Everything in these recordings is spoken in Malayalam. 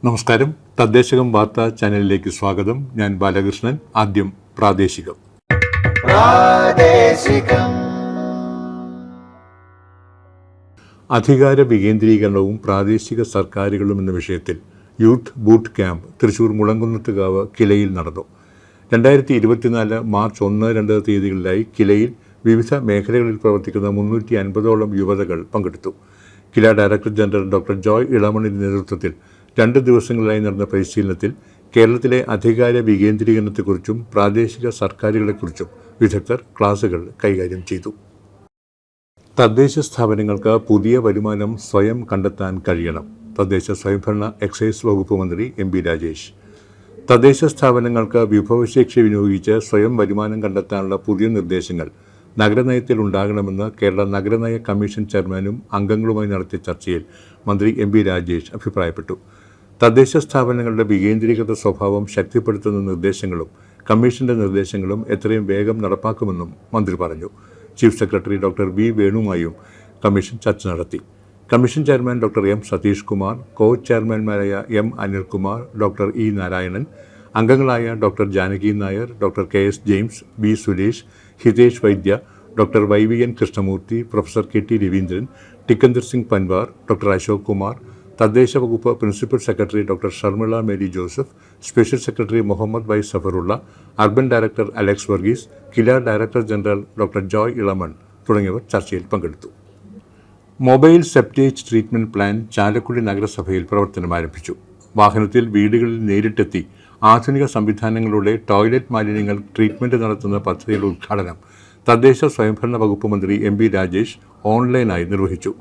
നമസ്കാരം. തദ്ദേശകം വാർത്താ ചാനലിലേക്ക് സ്വാഗതം. ഞാൻ ബാലകൃഷ്ണൻ. ആദ്യം പ്രാദേശികം. അധികാര വികേന്ദ്രീകരണവും പ്രാദേശിക സർക്കാരുകളും എന്ന വിഷയത്തിൽ youth boot camp Thrissur Mulankunnathukavu കിലയിൽ നടന്നു. 2024 മാർച്ച് 1-2 തീയതികളിലായി കിലയിൽ വിവിധ മേഖലകളിൽ പ്രവർത്തിക്കുന്ന 350ഓളം യുവതകൾ പങ്കെടുത്തു. കില ഡയറക്ടർ ജനറൽ ഡോക്ടർ ജോയ് ഇളമണിന്റെ നേതൃത്വത്തിൽ 2 ദിവസങ്ങളിലായി നടന്ന പരിശീലനത്തിൽ കേരളത്തിലെ അധികാര വികേന്ദ്രീകരണത്തെക്കുറിച്ചും പ്രാദേശിക സർക്കാരുകളെക്കുറിച്ചും വിദഗ്ധർ ക്ലാസുകൾ കൈകാര്യം ചെയ്തു. തദ്ദേശ സ്ഥാപനങ്ങൾക്ക് പുതിയ വരുമാനം സ്വയം കണ്ടെത്താൻ കഴിയണം. തദ്ദേശ സ്വയംഭരണ എക്സൈസ് വകുപ്പ് മന്ത്രി എം പി രാജേഷ്. തദ്ദേശ സ്ഥാപനങ്ങൾക്ക് വിഭവശേഷി വിനിയോഗിച്ച് സ്വയം വരുമാനം കണ്ടെത്താനുള്ള പുതിയ നിർദ്ദേശങ്ങൾ നഗരനയത്തിൽ ഉണ്ടാകണമെന്ന് കേരള നഗരനയ കമ്മീഷൻ ചെയർമാനും അംഗങ്ങളുമായി നടത്തിയ ചർച്ചയിൽ മന്ത്രി എം പി രാജേഷ് അഭിപ്രായപ്പെട്ടു. തദ്ദേശ സ്ഥാപനങ്ങളുടെ വികേന്ദ്രീകൃത സ്വഭാവം ശക്തിപ്പെടുത്തുന്ന നിർദ്ദേശങ്ങളും കമ്മീഷന്റെ നിർദ്ദേശങ്ങളും എത്രയും വേഗം നടപ്പാക്കുമെന്നും മന്ത്രി പറഞ്ഞു. ചീഫ് സെക്രട്ടറി ഡോക്ടർ വി വേണുവുമായും കമ്മീഷൻ ചർച്ച നടത്തി. Commission chairman doctor M Satheesh Kumar, co ചെയർമാൻമാരായ M Anilkumar, doctor E Narayanan, അംഗങ്ങളായ doctor Janaki Nair, doctor K S James, B Suresh, Hitesh Vaidya, doctor YVN Krishnamurthy, professor K T Raveendran, Tikender Singh Panwar, doctor Ashok Kumar, തദ്ദേശ വകുപ്പ് principal secretary doctor Sharmila Mary Joseph, special secretary Muhammad Y Safarulla, urban director Alex Varghese, KILA director general doctor Joy Elamon തുടങ്ങിയവർ ചർച്ചയിൽ പങ്കെടുത്തു. Mobile septage treatment plan Chalakudy നഗരസഭയിൽ പ്രവർത്തനം ആരംഭിച്ചു. വാഹനത്തിൽ വീടുകളിൽ നേരിട്ടെത്തി ആധുനിക സംവിധാനങ്ങളുടെ ടോയ്ലറ്റ് മാലിന്യങ്ങൾ ട്രീറ്റ്മെന്റ് നടത്തുന്ന പദ്ധതിയുടെ ഉദ്ഘാടനം തദ്ദേശ സ്വയംഭരണ വകുപ്പ് മന്ത്രി എം പി രാജേഷ് ഓൺലൈനായി നിർവഹിച്ചു.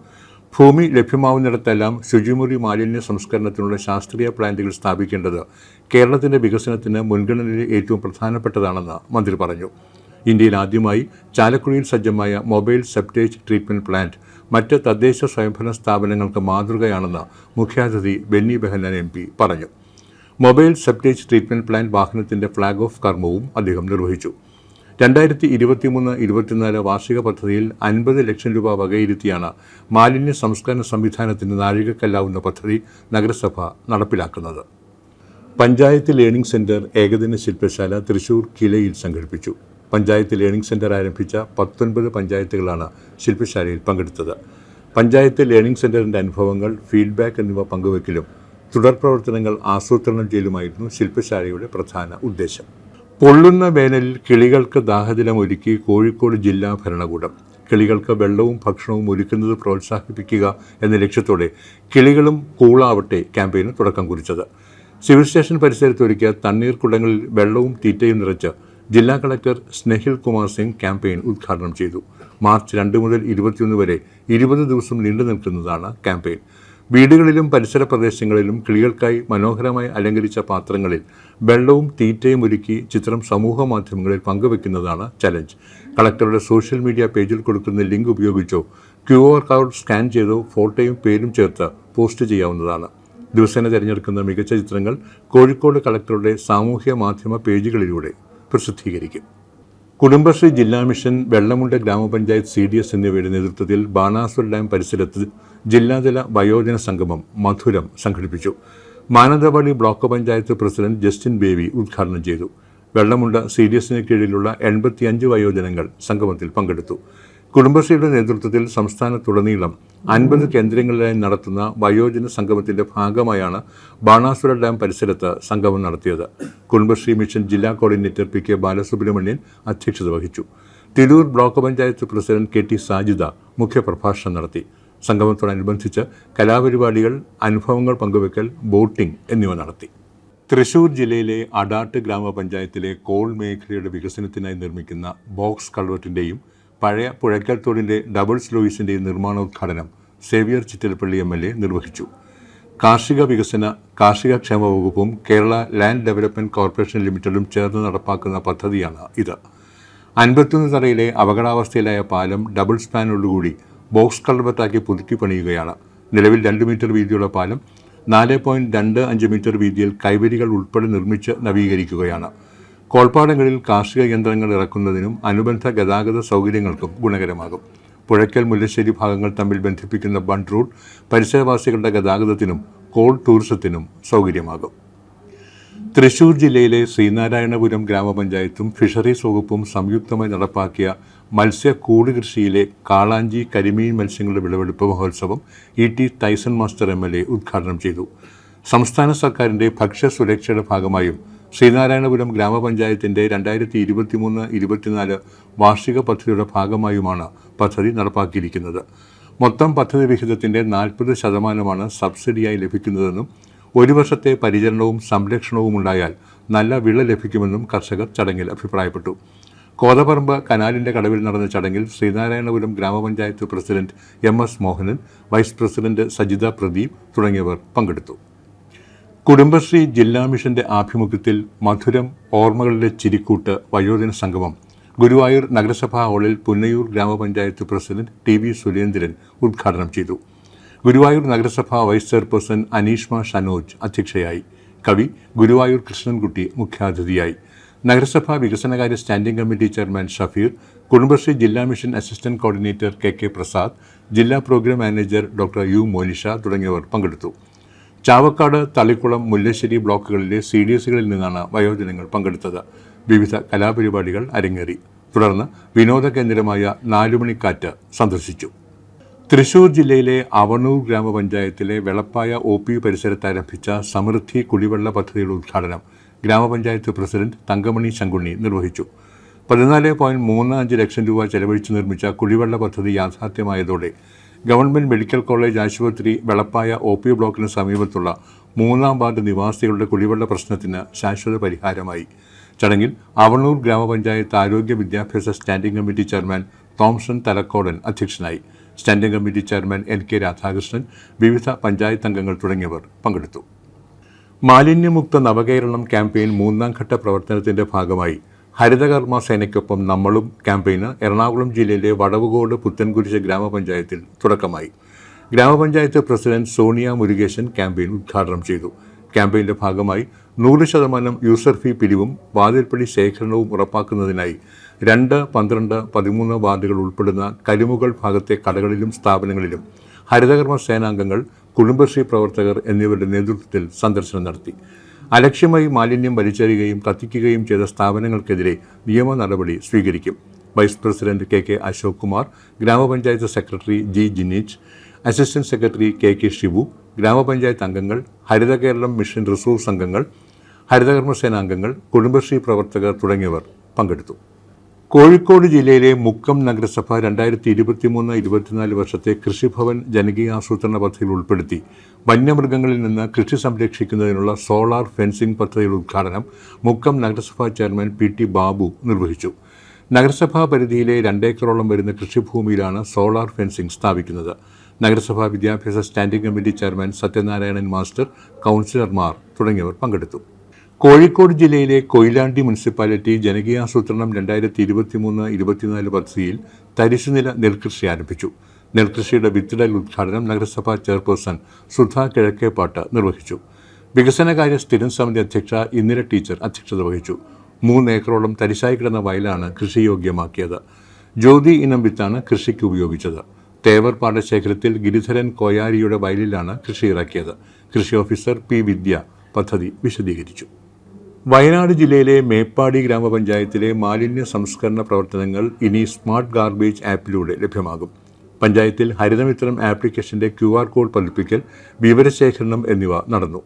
ഭൂമി ലഭ്യമാവുന്നിടത്തെല്ലാം ശുചിമുറി മാലിന്യ സംസ്കരണത്തിനുള്ള ശാസ്ത്രീയ പ്ലാന്റുകൾ സ്ഥാപിക്കേണ്ടത് കേരളത്തിന്റെ വികസനത്തിന് മുൻഗണനയിൽ ഏറ്റവും പ്രധാനപ്പെട്ടതാണെന്ന് മന്ത്രി പറഞ്ഞു. ഇന്ത്യയിൽ ആദ്യമായി ചാലക്കുടിയിൽ സജ്ജമായ മൊബൈൽ സെപ്റ്റേജ് ട്രീറ്റ്മെന്റ് പ്ലാന്റ് മറ്റ് തദ്ദേശ സ്വയംഭരണ സ്ഥാപനങ്ങൾക്ക് മാതൃകയാണെന്ന് മുഖ്യാതിഥി ബെന്നി ബെഹന്നാൻ എം പി പറഞ്ഞു. മൊബൈൽ സെപ്റ്റേജ് ട്രീറ്റ്മെന്റ് പ്ലാന്റ് വാഹനത്തിന്റെ ഫ്ളാഗ് ഓഫ് കർമ്മവും അദ്ദേഹം നിർവഹിച്ചു. 2023-24 വാർഷിക പദ്ധതിയിൽ 50 ലക്ഷം രൂപ വകയിരുത്തിയാണ് മാലിന്യ സംസ്കരണ സംവിധാനത്തിന് നാഴികക്കല്ലാവുന്ന പദ്ധതി നഗരസഭ നടപ്പിലാക്കുന്നത്. പഞ്ചായത്ത് ലേണിംഗ് സെന്റർ ഏകദിന ശില്പശാല തൃശൂർ കിലയിൽ സംഘടിപ്പിച്ചു. പഞ്ചായത്ത് ലേണിംഗ് സെന്റർ ആരംഭിച്ച 19 പഞ്ചായത്തുകളാണ് ശില്പശാലയിൽ പങ്കെടുത്തത്. പഞ്ചായത്ത് ലേണിംഗ് സെന്ററിന്റെ അനുഭവങ്ങൾ, ഫീഡ്ബാക്ക് എന്നിവ പങ്കുവയ്ക്കലും തുടർ പ്രവർത്തനങ്ങൾ ആസൂത്രണം ചെയ്യലുമായിരുന്നു ശില്പശാലയുടെ പ്രധാന ഉദ്ദേശം. പൊള്ളുന്ന വേനലിൽ കിളികൾക്ക് ദാഹജലം ഒരുക്കി കോഴിക്കോട് ജില്ലാ ഭരണകൂടം. കിളികൾക്ക് വെള്ളവും ഭക്ഷണവും ഒരുക്കുന്നത് പ്രോത്സാഹിപ്പിക്കുക എന്ന ലക്ഷ്യത്തോടെ കിളികളും കൂളാവട്ടെ ക്യാമ്പയിന് തുടക്കം കുറിച്ചത്. സിവിൽ സ്റ്റേഷൻ പരിസരത്ത് ഒരുക്കിയ തണ്ണീർക്കുടങ്ങളിൽ വെള്ളവും തീറ്റയും നിറച്ച് ജില്ലാ കളക്ടർ സ്നേഹിൽ കുമാർ സിംഗ് ക്യാമ്പയിൻ ഉദ്ഘാടനം ചെയ്തു. മാർച്ച് 2 മുതൽ 21 വരെ 20 ദിവസം നീണ്ടു നിൽക്കുന്നതാണ് ക്യാമ്പയിൻ. വീടുകളിലും പരിസര പ്രദേശങ്ങളിലും കിളികൾക്കായി മനോഹരമായി അലങ്കരിച്ച പാത്രങ്ങളിൽ വെള്ളവും തീറ്റയും ഒരുക്കി ചിത്രം സമൂഹ മാധ്യമങ്ങളിൽ പങ്കുവെക്കുന്നതാണ് ചലഞ്ച്. കളക്ടറുടെ സോഷ്യൽ മീഡിയ പേജിൽ കൊടുക്കുന്ന ലിങ്ക് ഉപയോഗിച്ചോ QR കോഡ് സ്കാൻ ചെയ്തോ ഫോട്ടോയും പേരും ചേർത്ത് പോസ്റ്റ് ചെയ്യാവുന്നതാണ്. ദിവസേന തിരഞ്ഞെടുക്കുന്ന മികച്ച ചിത്രങ്ങൾ കോഴിക്കോട് കളക്ടറുടെ സാമൂഹ്യ മാധ്യമ പേജുകളിലൂടെ പ്രസിദ്ധീകരിക്കും. കുടുംബശ്രീ ജില്ലാ മിഷൻ, വെള്ളമുണ്ട ഗ്രാമപഞ്ചായത്ത് CDS എന്നിവയുടെ നേതൃത്വത്തിൽ ബാണാസുര ഡാം പരിസരത്ത് ജില്ലാതല വയോജന സംഗമം മധുരം സംഘടിപ്പിച്ചു. Mananthavady block panchayat president Justin baby ഉദ്ഘാടനം ചെയ്തു. വെള്ളമുണ്ട CDSന് കീഴിലുള്ള 85 വയോജനങ്ങൾ സംഗമത്തിൽ പങ്കെടുത്തു. കുടുംബശ്രീയുടെ നേതൃത്വത്തിൽ സംസ്ഥാനത്തുടനീളം 50 കേന്ദ്രങ്ങളിലായി നടത്തുന്ന വയോജന സംഗമത്തിന്റെ ഭാഗമായാണ് ബാണാസുര ഡാം പരിസരത്ത് സംഗമം നടത്തിയത്. കുടുംബശ്രീ മിഷൻ ജില്ലാ കോർഡിനേറ്റർ PK ബാലസുബ്രഹ്മണ്യൻ അധ്യക്ഷത വഹിച്ചു. Tirur block panchayat president KT Sajida മുഖ്യപ്രഭാഷണം നടത്തി. സംഗമത്തോടനുബന്ധിച്ച് കലാപരിപാടികൾ, അനുഭവങ്ങൾ പങ്കുവയ്ക്കൽ, ബോട്ടിംഗ് എന്നിവ നടത്തി. തൃശൂർ ജില്ലയിലെ അടാട്ട് ഗ്രാമപഞ്ചായത്തിലെ കോൾ മേഖലയുടെ വികസനത്തിനായി നിർമ്മിക്കുന്ന ബോക്സ് കൾവർട്ടിൻ്റെയും പഴയ പുഴയ്ക്കൽ തോടിൻ്റെ ഡബിൾ സ്ലൂയിസിൻ്റെയും നിർമ്മാണോദ്ഘാടനം സേവ്യർ ചിറ്റലപ്പള്ളി MLA നിർവഹിച്ചു. കാർഷിക വികസന കാർഷിക ക്ഷേമ വകുപ്പും കേരള ലാൻഡ് ഡെവലപ്മെൻറ്റ് കോർപ്പറേഷൻ ലിമിറ്റഡും ചേർന്ന് നടപ്പാക്കുന്ന പദ്ധതിയാണ് ഇത്. 51 തറയിലെ അപകടാവസ്ഥയിലായ പാലം ഡബിൾ സ്പാനോടുകൂടി ബോക്സ് കൾവർട്ടാക്കി പുതുക്കി പണിയുകയാണ്. നിലവിൽ 2 മീറ്റർ വീതിയുള്ള പാലം 4.25 മീറ്റർ വീതിയിൽ കൈവരികൾ ഉൾപ്പെടെ നിർമ്മിച്ച് നവീകരിക്കുകയാണ്. കോൾപ്പാടങ്ങളിൽ കാർഷിക യന്ത്രങ്ങൾ ഇറക്കുന്നതിനും അനുബന്ധ ഗതാഗത സൗകര്യങ്ങൾക്കും ഗുണകരമാകും. പുഴയ്ക്കൽ മുല്ലശ്ശേരി ഭാഗങ്ങൾ തമ്മിൽ ബന്ധിപ്പിക്കുന്ന ബണ്ട് റൂട്ട് പരിസരവാസികളുടെ ഗതാഗതത്തിനും കോൾ ടൂറിസത്തിനും സൗകര്യമാകും. തൃശൂർ ജില്ലയിലെ ശ്രീനാരായണപുരം ഗ്രാമപഞ്ചായത്തും ഫിഷറീസ് വകുപ്പും സംയുക്തമായി നടപ്പാക്കിയ മത്സ്യക്കൂട് കൃഷിയിലെ കാളാഞ്ചി കരിമീൻ മത്സ്യങ്ങളുടെ വിളവെടുപ്പ് മഹോത്സവം ഇ.ടി. ടൈസൺ മാസ്റ്റർ MLA ഉദ്ഘാടനം ചെയ്തു. സംസ്ഥാന സർക്കാരിൻ്റെ ഭക്ഷ്യസുരക്ഷയുടെ ഭാഗമായും ശ്രീനാരായണപുരം ഗ്രാമപഞ്ചായത്തിൻ്റെ 2023-24 വാർഷിക പദ്ധതിയുടെ ഭാഗമായുമാണ് പദ്ധതി നടപ്പാക്കിയിരിക്കുന്നത്. മൊത്തം പദ്ധതി വിഹിതത്തിൻ്റെ 40% സബ്സിഡിയായി ലഭിക്കുന്നതെന്നും ഒരു വർഷത്തെ പരിചരണവും സംരക്ഷണവും ഉണ്ടായാൽ നല്ല വിള ലഭിക്കുമെന്നും കർഷകർ ചടങ്ങിൽ അഭിപ്രായപ്പെട്ടു. കോതപറമ്പ് കനാലിൻ്റെ കടവിൽ നടന്ന ചടങ്ങിൽ ശ്രീനാരായണപുരം ഗ്രാമപഞ്ചായത്ത് president MS Mohanan, vice president Sajitha Pradeep തുടങ്ങിയവർ പങ്കെടുത്തു. കുടുംബശ്രീ ജില്ലാ മിഷന്റെ ആഭിമുഖ്യത്തിൽ മധുരം ഓർമ്മകളിലെ ചിരിക്കൂട്ട് വയോജന സംഗമം ഗുരുവായൂർ നഗരസഭാ ഹാളിൽ പുന്നയൂർ ഗ്രാമപഞ്ചായത്ത് പ്രസിഡന്റ് TV സുരേന്ദ്രൻ ഉദ്ഘാടനം ചെയ്തു. ഗുരുവായൂർ നഗരസഭാ വൈസ് ചെയർപേഴ്സൺ അനീഷ്മ ഷനോജ് അധ്യക്ഷയായി. കവി ഗുരുവായൂർ കൃഷ്ണൻകുട്ടി മുഖ്യാതിഥിയായി. നഗരസഭാ വികസനകാര്യ standing committee chairman Shafeer, Kudumbashree ജില്ലാ mission assistant coordinator KK Prasad, ജില്ലാ programme manager doctor U Monisha തുടങ്ങിയവർ പങ്കെടുത്തു. ചാവക്കാട്, തളിക്കുളം, മുല്ലശ്ശേരി ബ്ലോക്കുകളിലെ CDSകളിൽ നിന്നാണ് വയോജനങ്ങൾ പങ്കെടുത്തത്. വിവിധ കലാപരിപാടികൾ അരങ്ങേറി. തുടർന്ന് വിനോദ കേന്ദ്രമായ നാലുമണിക്കാറ്റ് സന്ദർശിച്ചു. തൃശൂർ ജില്ലയിലെ അവണൂർ ഗ്രാമപഞ്ചായത്തിലെ വെളപ്പായ OP പരിസരത്ത് ആരംഭിച്ച സമൃദ്ധി കുടിവെള്ള പദ്ധതിയുടെ ഉദ്ഘാടനം ഗ്രാമപഞ്ചായത്ത് പ്രസിഡന്റ് തങ്കമണി ശങ്കുണ്ണി നിർവഹിച്ചു. 14.35 ലക്ഷം രൂപ ചെലവഴിച്ച് നിർമ്മിച്ച കുടിവെള്ള പദ്ധതി യാഥാർത്ഥ്യമായതോടെ ഗവൺമെന്റ് മെഡിക്കൽ കോളേജ് ആശുപത്രി വെളപ്പായ OP ബ്ലോക്കിന് സമീപത്തുള്ള 3-ാം വാർഡ് നിവാസികളുടെ കുടിവെള്ള പ്രശ്നത്തിന് ശാശ്വത പരിഹാരമായി. ചടങ്ങിൽ അവണൂർ ഗ്രാമപഞ്ചായത്ത് ആരോഗ്യ വിദ്യാഭ്യാസ standing committee chairman Thomson Thalakkodan അധ്യക്ഷനായി. Standing committee chairman NK Radhakrishnan, വിവിധ പഞ്ചായത്ത് അംഗങ്ങൾ തുടങ്ങിയവർ പങ്കെടുത്തു. മാലിന്യമുക്ത നവകേരളം ക്യാമ്പയിൻ 3-ാം ഘട്ട പ്രവർത്തനത്തിന്റെ ഭാഗമായി ഹരിതകർമ്മ സേനയ്ക്കൊപ്പം നമ്മളും ക്യാമ്പയിന് എറണാകുളം ജില്ലയിലെ വടവുകോട് പുത്തൻകുരിശ് ഗ്രാമപഞ്ചായത്തിൽ തുടക്കമായി. ഗ്രാമപഞ്ചായത്ത് പ്രസിഡന്റ് സോണിയ മുരുകേശൻ ക്യാമ്പയിൻ ഉദ്ഘാടനം ചെയ്തു. ക്യാമ്പയിന്റെ ഭാഗമായി 100% യൂസർ ഫീ പിരിവും വാതിൽപ്പടി ശേഖരണവും ഉറപ്പാക്കുന്നതിനായി 2, 12, 13 വാർഡുകൾ ഉൾപ്പെടുന്ന കരിമുകൾ ഭാഗത്തെ കടകളിലും സ്ഥാപനങ്ങളിലും ഹരിതകർമ്മ സേനാംഗങ്ങൾ, കുടുംബശ്രീ പ്രവർത്തകർ എന്നിവരുടെ നേതൃത്വത്തിൽ സന്ദർശനം നടത്തി. അലക്ഷ്യമായി മാലിന്യം വലിച്ചെറിയുകയും കത്തിക്കുകയും ചെയ്ത സ്ഥാപനങ്ങൾക്കെതിരെ നിയമ നടപടി സ്വീകരിക്കും. Vice president KK Ashok Kumar, ഗ്രാമപഞ്ചായത്ത് secretary G Jineej, assistant secretary KK Shibu, ഗ്രാമപഞ്ചായത്ത് അംഗങ്ങൾ, ഹരിത കേരളം മിഷൻ റിസോഴ്സ് അംഗങ്ങൾ, ഹരിതകർമ്മ സേനാംഗങ്ങൾ, കുടുംബശ്രീ പ്രവർത്തകർ തുടങ്ങിയവർ പങ്കെടുത്തു. കോഴിക്കോട് ജില്ലയിലെ മുക്കം നഗരസഭ 2023-24 വർഷത്തെ കൃഷിഭവൻ ജനകീയാസൂത്രണ പദ്ധതിയിൽ ഉൾപ്പെടുത്തി വന്യമൃഗങ്ങളിൽ നിന്ന് കൃഷി സംരക്ഷിക്കുന്നതിനുള്ള സോളാർ ഫെൻസിംഗ് പദ്ധതിയുടെ ഉദ്ഘാടനം മുക്കം നഗരസഭാ ചെയർമാൻ PT ബാബു നിർവഹിച്ചു. നഗരസഭാ പരിധിയിലെ 2 ഏക്കറോളം വരുന്ന കൃഷിഭൂമിയിലാണ് സോളാർ ഫെൻസിംഗ് സ്ഥാപിക്കുന്നത്. നഗരസഭാ വിദ്യാഭ്യാസ standing committee chairman Sathyanarayanan master, കൗൺസിലർമാർ തുടങ്ങിയവർ പങ്കെടുത്തു. കോഴിക്കോട് ജില്ലയിലെ കൊയിലാണ്ടി മുനിസിപ്പാലിറ്റി ജനകീയാസൂത്രണം 2023-24 പദ്ധതിയിൽ തരിശുനില നെൽകൃഷി ആരംഭിച്ചു. നെൽകൃഷിയുടെ വിത്തിടൽ ഉദ്ഘാടനം നഗരസഭാ ചെയർപേഴ്സൺ സുധ കിഴക്കേപ്പാട്ട് നിർവഹിച്ചു. വികസനകാര്യ സ്ഥിരം സമിതി അധ്യക്ഷ ഇന്ദിര ടീച്ചർ അധ്യക്ഷത വഹിച്ചു. 3 ഏക്കറോളം തരിശായി കിടന്ന വയലാണ് കൃഷിയോഗ്യമാക്കിയത്. ജ്യോതി ഇനം വിത്താണ് കൃഷിക്ക് ഉപയോഗിച്ചത്. തേവർ പാടശേഖരത്തിൽ ഗിരിധരൻ കോയാരിയുടെ വയലിലാണ് കൃഷി ഇറക്കിയത്. കൃഷി ഓഫീസർ P വിദ്യ പദ്ധതി വിശദീകരിച്ചു. വയനാട് ജില്ലയിലെ മേപ്പാടി ഗ്രാമപഞ്ചായത്തിലെ മാലിന്യ സംസ്കരണ പ്രവർത്തനങ്ങൾ ഇനി സ്മാർട്ട് ഗാർബേജ് ആപ്പിലൂടെ ലഭ്യമാകും. പഞ്ചായത്തിൽ ഹരിതമിത്രം ആപ്ലിക്കേഷന്റെ QR കോഡ് പതിപ്പിക്കൽ, വിവരശേഖരണം എന്നിവ നടന്നു.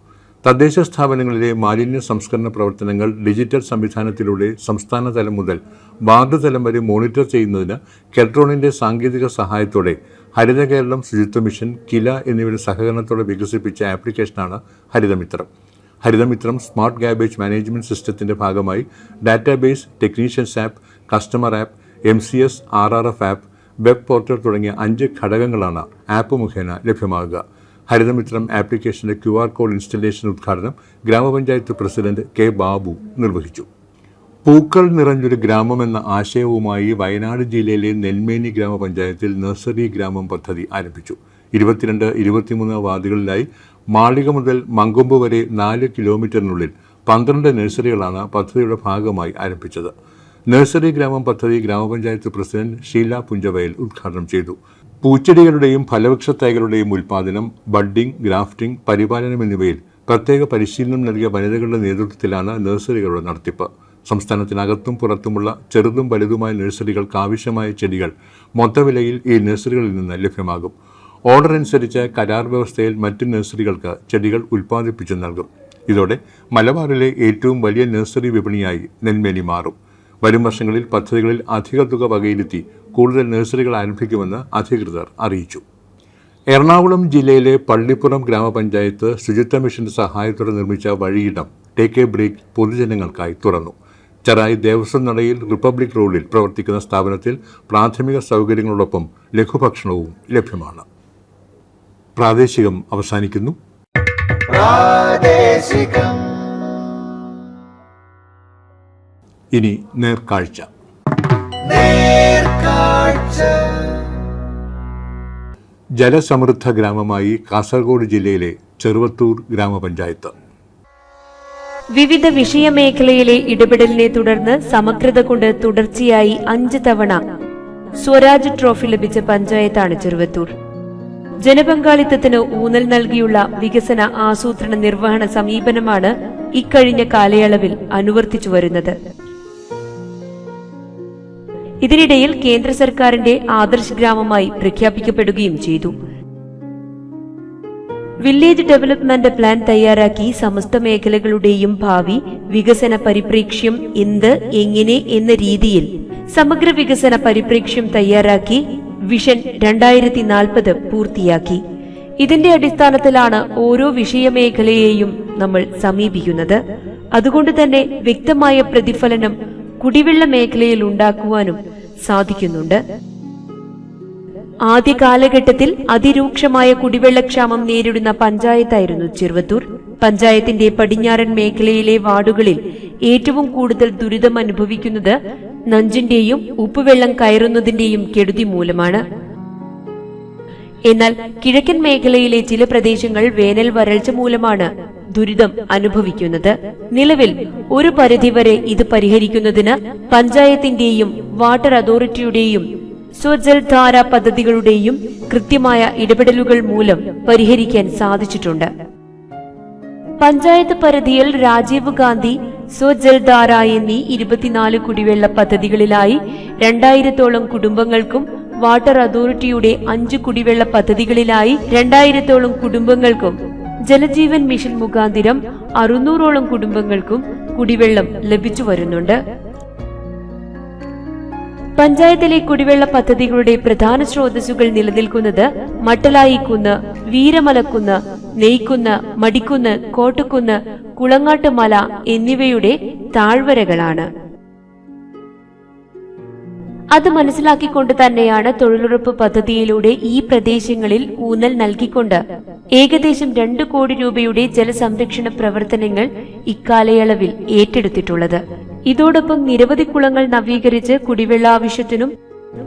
തദ്ദേശ സ്ഥാപനങ്ങളിലെ മാലിന്യ സംസ്കരണ പ്രവർത്തനങ്ങൾ ഡിജിറ്റൽ സംവിധാനത്തിലൂടെ സംസ്ഥാന തലം മുതൽ വാർഡ് തലം വരെ മോണിറ്റർ ചെയ്യുന്നതിന് കെൽട്രോണിന്റെ സാങ്കേതിക സഹായത്തോടെ ഹരിത കേരളം, ശുചിത്വ മിഷൻ, കില എന്നിവയുടെ സഹകരണത്തോടെ വികസിപ്പിച്ച ആപ്ലിക്കേഷനാണ് ഹരിതമിത്രം. ഹരിതമിത്രം സ്മാർട്ട് ഗാർബേജ് മാനേജ്മെന്റ് സിസ്റ്റത്തിന്റെ ഭാഗമായി database, technicians app, customer app, MCS, RRF app, web portal തുടങ്ങിയ 5 ഘടകങ്ങളാണ് ആപ്പ് മുഖേന ലഭ്യമാകുക. ഹരിതമിത്രം ആപ്ലിക്കേഷന്റെ QR കോഡ് ഇൻസ്റ്റലേഷൻ ഉദ്ഘാടനം ഗ്രാമപഞ്ചായത്ത് പ്രസിഡന്റ് K ബാബു നിർവഹിച്ചു. പൂക്കൾ നിറഞ്ഞൊരു ഗ്രാമമെന്ന ആശയവുമായി വയനാട് ജില്ലയിലെ നെന്മേനി ഗ്രാമപഞ്ചായത്തിൽ നഴ്സറി ഗ്രാമം പദ്ധതി ആരംഭിച്ചു. 22-23 വാർഡുകളിലായി മാളിക മുതൽ മങ്കൊമ്പ് വരെ 4 കിലോമീറ്ററിനുള്ളിൽ 12 നഴ്സറികളാണ് പദ്ധതിയുടെ ഭാഗമായി ആരംഭിച്ചത്. നഴ്സറി ഗ്രാമം പദ്ധതി ഗ്രാമപഞ്ചായത്ത് പ്രസിഡന്റ് ഷീല പുഞ്ചവയൽ ഉദ്ഘാടനം ചെയ്തു. പൂച്ചെടികളുടെയും ഫലവൃക്ഷ തൈകളുടെയും ഉൽപാദനം, ബഡ്ഡിംഗ്, ഗ്രാഫ്റ്റിംഗ്, പരിപാലനം എന്നിവയിൽ പ്രത്യേക പരിശീലനം നൽകിയ വനിതകളുടെ നേതൃത്വത്തിലാണ് നഴ്സറികളുടെ നടത്തിപ്പ്. സംസ്ഥാനത്തിനകത്തും പുറത്തുമുള്ള ചെറുതും വലുതുമായ നഴ്സറികൾക്ക് ആവശ്യമായ ചെടികൾ മൊത്തവിലയിൽ ഈ നഴ്സറികളിൽ നിന്ന് ലഭ്യമാകും. ഓർഡർ അനുസരിച്ച് കരാർ വ്യവസ്ഥയിൽ മറ്റ് നഴ്സറികൾക്ക് ചെടികൾ ഉൽപ്പാദിപ്പിച്ചു നൽകും. ഇതോടെ മലബാറിലെ ഏറ്റവും വലിയ നഴ്സറി വിപണിയായി നെന്മേനി മാറും. വരും വർഷങ്ങളിൽ പദ്ധതികളിൽ അധിക തുക വകയിരുത്തി കൂടുതൽ നഴ്സറികൾ ആരംഭിക്കുമെന്ന് അധികൃതർ അറിയിച്ചു. എറണാകുളം ജില്ലയിലെ പള്ളിപ്പുറം ഗ്രാമപഞ്ചായത്ത് ശുചിത്വ മിഷന്റെ സഹായത്തോടെ നിർമ്മിച്ച വഴിയിടം ടേക്ക് എ ബ്രേക്ക് പൊതുജനങ്ങൾക്കായി തുറന്നു. ചെറായി ദേവസ്വം നടയിൽ റിപ്പബ്ലിക് റോഡിൽ പ്രവർത്തിക്കുന്ന സ്ഥാപനത്തിൽ പ്രാഥമിക സൗകര്യങ്ങളോടൊപ്പം ലഘുഭക്ഷണവും ലഭ്യമാണ്. പ്രാദേശികം അവസാനിക്കുന്നു. ഇനി നേർക്കാഴ്ച. ജലസമൃദ്ധ ഗ്രാമമായി കാസർഗോഡ് ജില്ലയിലെ ചെറുവത്തൂർ ഗ്രാമപഞ്ചായത്ത്. വിവിധ വിഷയമേഖലയിലെ ഇടപെടലിനെ തുടർന്ന് സമഗ്രത കൊണ്ട് തുടർച്ചയായി 5 തവണ സ്വരാജ് ട്രോഫി ലഭിച്ച പഞ്ചായത്താണ് ചെറുവത്തൂർ. ജനപങ്കാളിത്തത്തിന് ഊന്നൽ നൽകിയുള്ള വികസന ആസൂത്രണ നിർവഹണ സമീപനമാണ് ഇക്കഴിഞ്ഞ കാലയളവിൽ അനുവർത്തിച്ചു വരുന്നത്. ഇതിനിടയിൽ കേന്ദ്ര സർക്കാരിന്റെ ആദർശ് ഗ്രാമമായി പ്രഖ്യാപിക്കപ്പെടുകയും ചെയ്തു. വില്ലേജ് ഡെവലപ്മെന്റ് പ്ലാൻ തയ്യാറാക്കി സമസ്ത മേഖലകളുടെയും ഭാവി വികസന പരിപ്രേക്ഷ്യം എന്ത്, എങ്ങനെ എന്ന രീതിയിൽ സമഗ്ര വികസന പരിപ്രേക്ഷ്യം തയ്യാറാക്കി വിഷൻ 2040 പൂർത്തിയാക്കി. ഇതിന്റെ അടിസ്ഥാനത്തിലാണ് ഓരോ വിഷയമേഖലയെയും നമ്മൾ സമീപിക്കുന്നത്. അതുകൊണ്ട് തന്നെ വ്യക്തമായ പ്രതിഫലനം കുടിവെള്ള മേഖലയിൽ ഉണ്ടാക്കുവാനും സാധിക്കുന്നുണ്ട്. ആദ്യ കാലഘട്ടത്തിൽ അതിരൂക്ഷമായ കുടിവെള്ളക്ഷാമം നേരിടുന്ന പഞ്ചായത്തായിരുന്നു ചെറുവത്തൂർ. പഞ്ചായത്തിന്റെ പടിഞ്ഞാറൻ മേഖലയിലെ വാർഡുകളിൽ ഏറ്റവും കൂടുതൽ ദുരിതം അനുഭവിക്കുന്നത് നഞ്ചിന്റെയും ഉപ്പുവെള്ളം കയറുന്നതിന്റെയും കെടുതി മൂലമാണ്. എന്നാൽ കിഴക്കൻ മേഖലയിലെ ചില പ്രദേശങ്ങൾ വേനൽ വരൾച്ച മൂലമാണ് ദുരിതം അനുഭവിക്കുന്നത്. നിലവിൽ ഒരു പരിധിവരെ ഇത് പരിഹരിക്കുന്നതിന് പഞ്ചായത്തിന്റെയും വാട്ടർ അതോറിറ്റിയുടെയും സ്വജൽധാര പദ്ധതികളുടെയും കൃത്യമായ ഇടപെടലുകൾ മൂലം പരിഹരിക്കാൻ സാധിച്ചിട്ടുണ്ട്. പഞ്ചായത്ത് പരിധിയിൽ രാജീവ് ഗാന്ധി, സ്വജൽധാര എന്നീ 24 കുടിവെള്ള പദ്ധതികളിലായി 2000-ഓളം കുടുംബങ്ങൾക്കും വാട്ടർ അതോറിറ്റിയുടെ 5 കുടിവെള്ള പദ്ധതികളിലായി 2000-ഓളം കുടുംബങ്ങൾക്കും ജലജീവൻ മിഷൻ മുഖാന്തിരം 600-ഓളം കുടുംബങ്ങൾക്കും കുടിവെള്ളം ലഭിച്ചു വരുന്നുണ്ട്. പഞ്ചായത്തിലെ കുടിവെള്ള പദ്ധതികളുടെ പ്രധാന സ്രോതസ്സുകൾ നിലനിൽക്കുന്നത് മട്ടലായിക്കുന്ന്, വീരമലക്കുന്ന്, നെയ്ക്കുന്ന്, മടിക്കുന്ന്, കോട്ടക്കുന്ന്, കുളങ്ങാട്ട് മല എന്നിവയുടെ താഴ്വരകളാണ്. അത് മനസ്സിലാക്കിക്കൊണ്ട് തന്നെയാണ് തൊഴിലുറപ്പ് പദ്ധതിയിലൂടെ ഈ പ്രദേശങ്ങളിൽ ഊന്നൽ നൽകിക്കൊണ്ട് ഏകദേശം 2 കോടി രൂപയുടെ ജലസംരക്ഷണ പ്രവർത്തനങ്ങൾ ഇക്കാലയളവിൽ ഏറ്റെടുത്തിട്ടുള്ളത്. ഇതോടൊപ്പം നിരവധി കുളങ്ങൾ നവീകരിച്ച് കുടിവെള്ള ആവശ്യത്തിനും